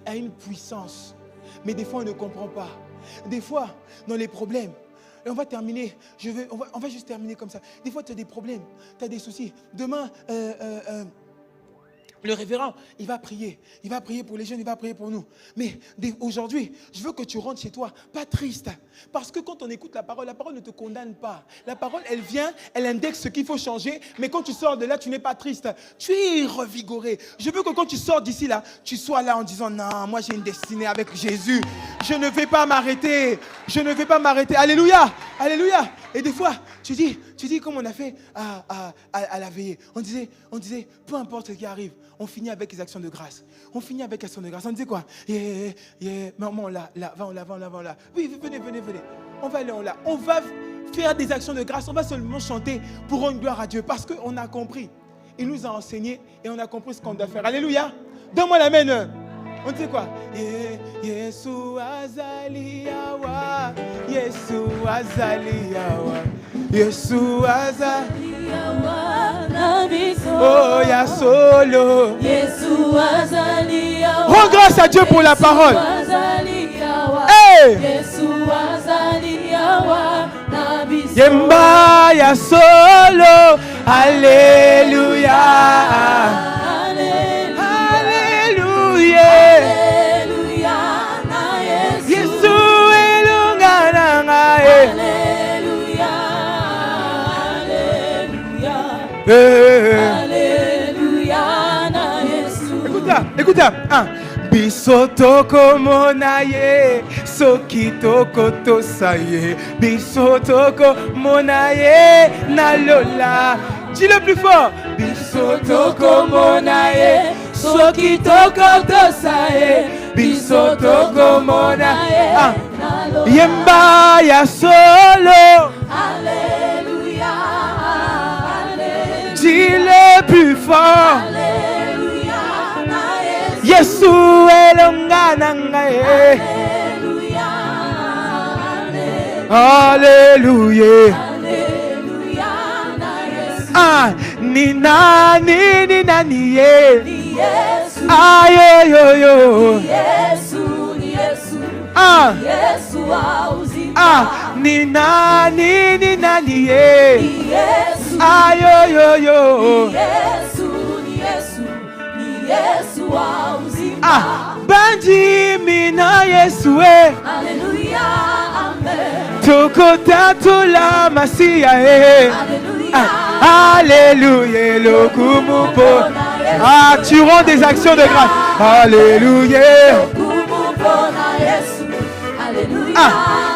a une puissance. Mais des fois, on ne comprend pas. Des fois, dans les problèmes, et on va terminer, on va juste terminer comme ça. Des fois, tu as des problèmes, tu as des soucis. Demain, le révérend, il va prier pour les jeunes, il va prier pour nous. Mais aujourd'hui, je veux que tu rentres chez toi, pas triste. Parce que quand on écoute la parole ne te condamne pas. La parole, elle vient, elle indexe ce qu'il faut changer. Mais quand tu sors de là, tu n'es pas triste. Tu es revigoré. Je veux que quand tu sors d'ici là, tu sois là en disant, non, moi j'ai une destinée avec Jésus. Je ne vais pas m'arrêter. Alléluia, alléluia. Et des fois, tu dis comme on a fait à la veillée. On disait, peu importe ce qui arrive, on finit avec les actions de grâce. On disait quoi? Maman, là, va là. Oui, venez. On va aller là. On va faire des actions de grâce. On va seulement chanter pour rendre gloire à Dieu. Parce qu'on a compris. Il nous a enseigné et on a compris ce qu'on doit faire. Alléluia. Donne-moi la main. On dit quoi? Yesu azaliyawa. Oh, ya solo. Rends grâce à Dieu pour la parole. Yesu azali awa na biso. Yemba ya solo. Alléluia. Alléluia. Alléluia na Yesu. Yesu elonga na ngai. Alléluia. Alléluia. Alléluia na Yesu. Écoute ça. Biso toko monaye, soki toko tosaye. Biso toko monaye, nalola. Dis le plus fort. Biso toko monaye, soki toko tosaye. Biso toko monaye, nalola. Yemba ya solo. Alléluia. Alléluia. Dis le plus fort. Yesu elonga na ngai. Alléluia. Alléluia. Alléluia na Yesu. Ni nani ye. Ni Yesu. Ayo yo yo. Ni Yesu, ni Yesu. Yesu wa uzima. Ni nani ye. Ni Yesu. Ayo yo yo. Ni Yesu, ni Yesu. Ni Yesu wa uzima. Banji mina Yesu e. Alléluia. Amen. Toko tatula masia e. Alléluia. Alléluia, le kumupo. Tu rends des actions de grâce. Alléluia.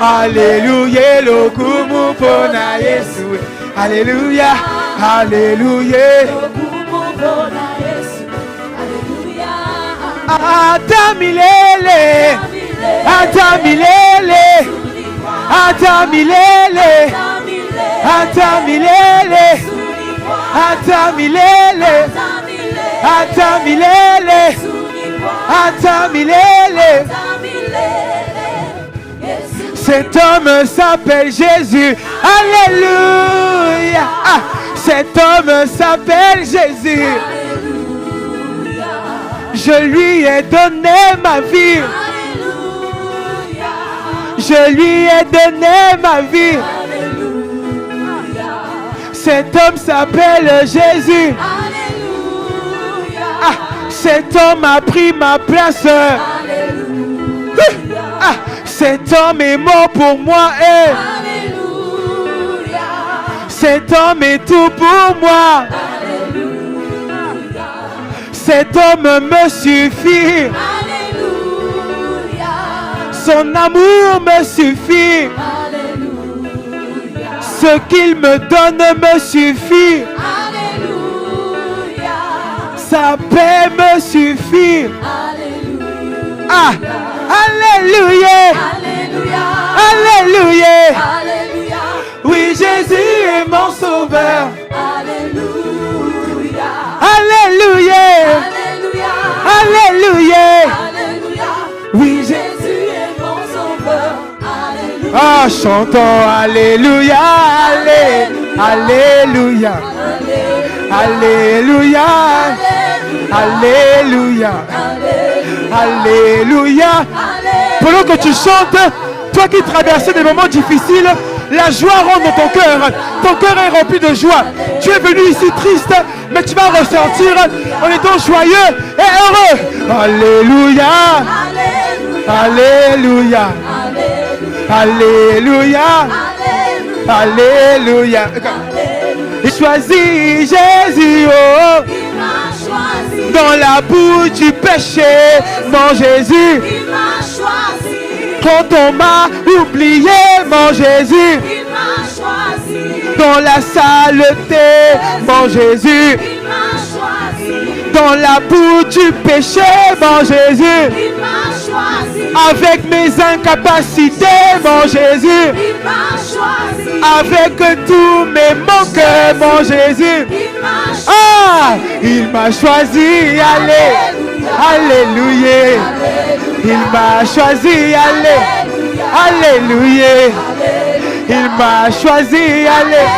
Alléluia, le kumupo na Yesu. Alléluia, alléluia. Atamilele, atamilele, atamilele, atamilele, atamilele, atamilele, atamilele. Cet homme s'appelle Jésus. Alléluia. Cet homme s'appelle Jésus. Je lui ai donné ma vie. Je lui ai donné ma vie. Cet homme s'appelle Jésus. Cet homme a pris ma place. Cet homme est mort pour moi. Cet homme est tout pour moi. Cet homme me suffit. Son amour me suffit. Ce qu'il me donne me suffit. Sa paix me suffit. Alléluia. Alléluia. Oui, Jésus est mon sauveur. Alléluia. Alléluia. Oui, Jésus est mon sauveur. Chantons Alléluia. Alléluia. Alléluia. Alléluia. Alléluia. Pendant que tu chantes, toi qui traversais des moments difficiles, la joie rentre dans ton cœur. Ton cœur est rempli de joie. Tu es venu ici triste, mais tu vas ressortir en étant joyeux et heureux. Alléluia. Alléluia. Alléluia. Alléluia. Il choisit Jésus. Oh. Dans la boue du péché, mon Jésus. Quand on m'a oublié, mon Jésus. Dans la saleté, mon Jésus. Dans la boue du péché, mon Jésus. Avec mes incapacités, mon Jésus. Avec tous mes manques, mon Jésus. Il m'a choisi, allez, alléluia. Il m'a choisi, allez, alléluia. Il m'a choisi, allez,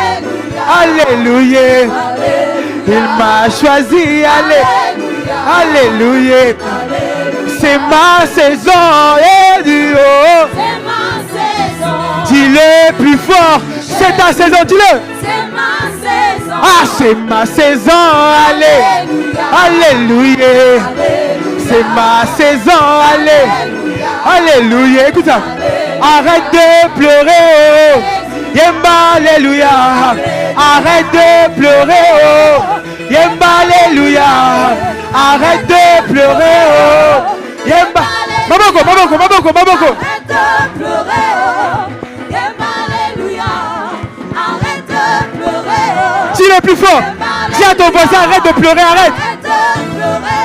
alléluia. Il m'a choisi, allez, alléluia. C'est ma saison et du haut. Dis-le plus fort. C'est ta saison, dis-le. C'est ma saison. Ah, c'est ma saison. Allez. Alléluia. C'est ma saison. Allez. Alléluia. Écoute ça. Arrête de pleurer. Oh. Yemba, alléluia. Arrête de pleurer. Oh. Yemba, alléluia. Arrête de pleurer. Oh. Yemba. Maboko. Arrête de pleurer, oh. Yemba, alléluia. Arrête de pleurer, oh. Dis-le plus fort. Dis à ton voisin, arrête de pleurer, arrête.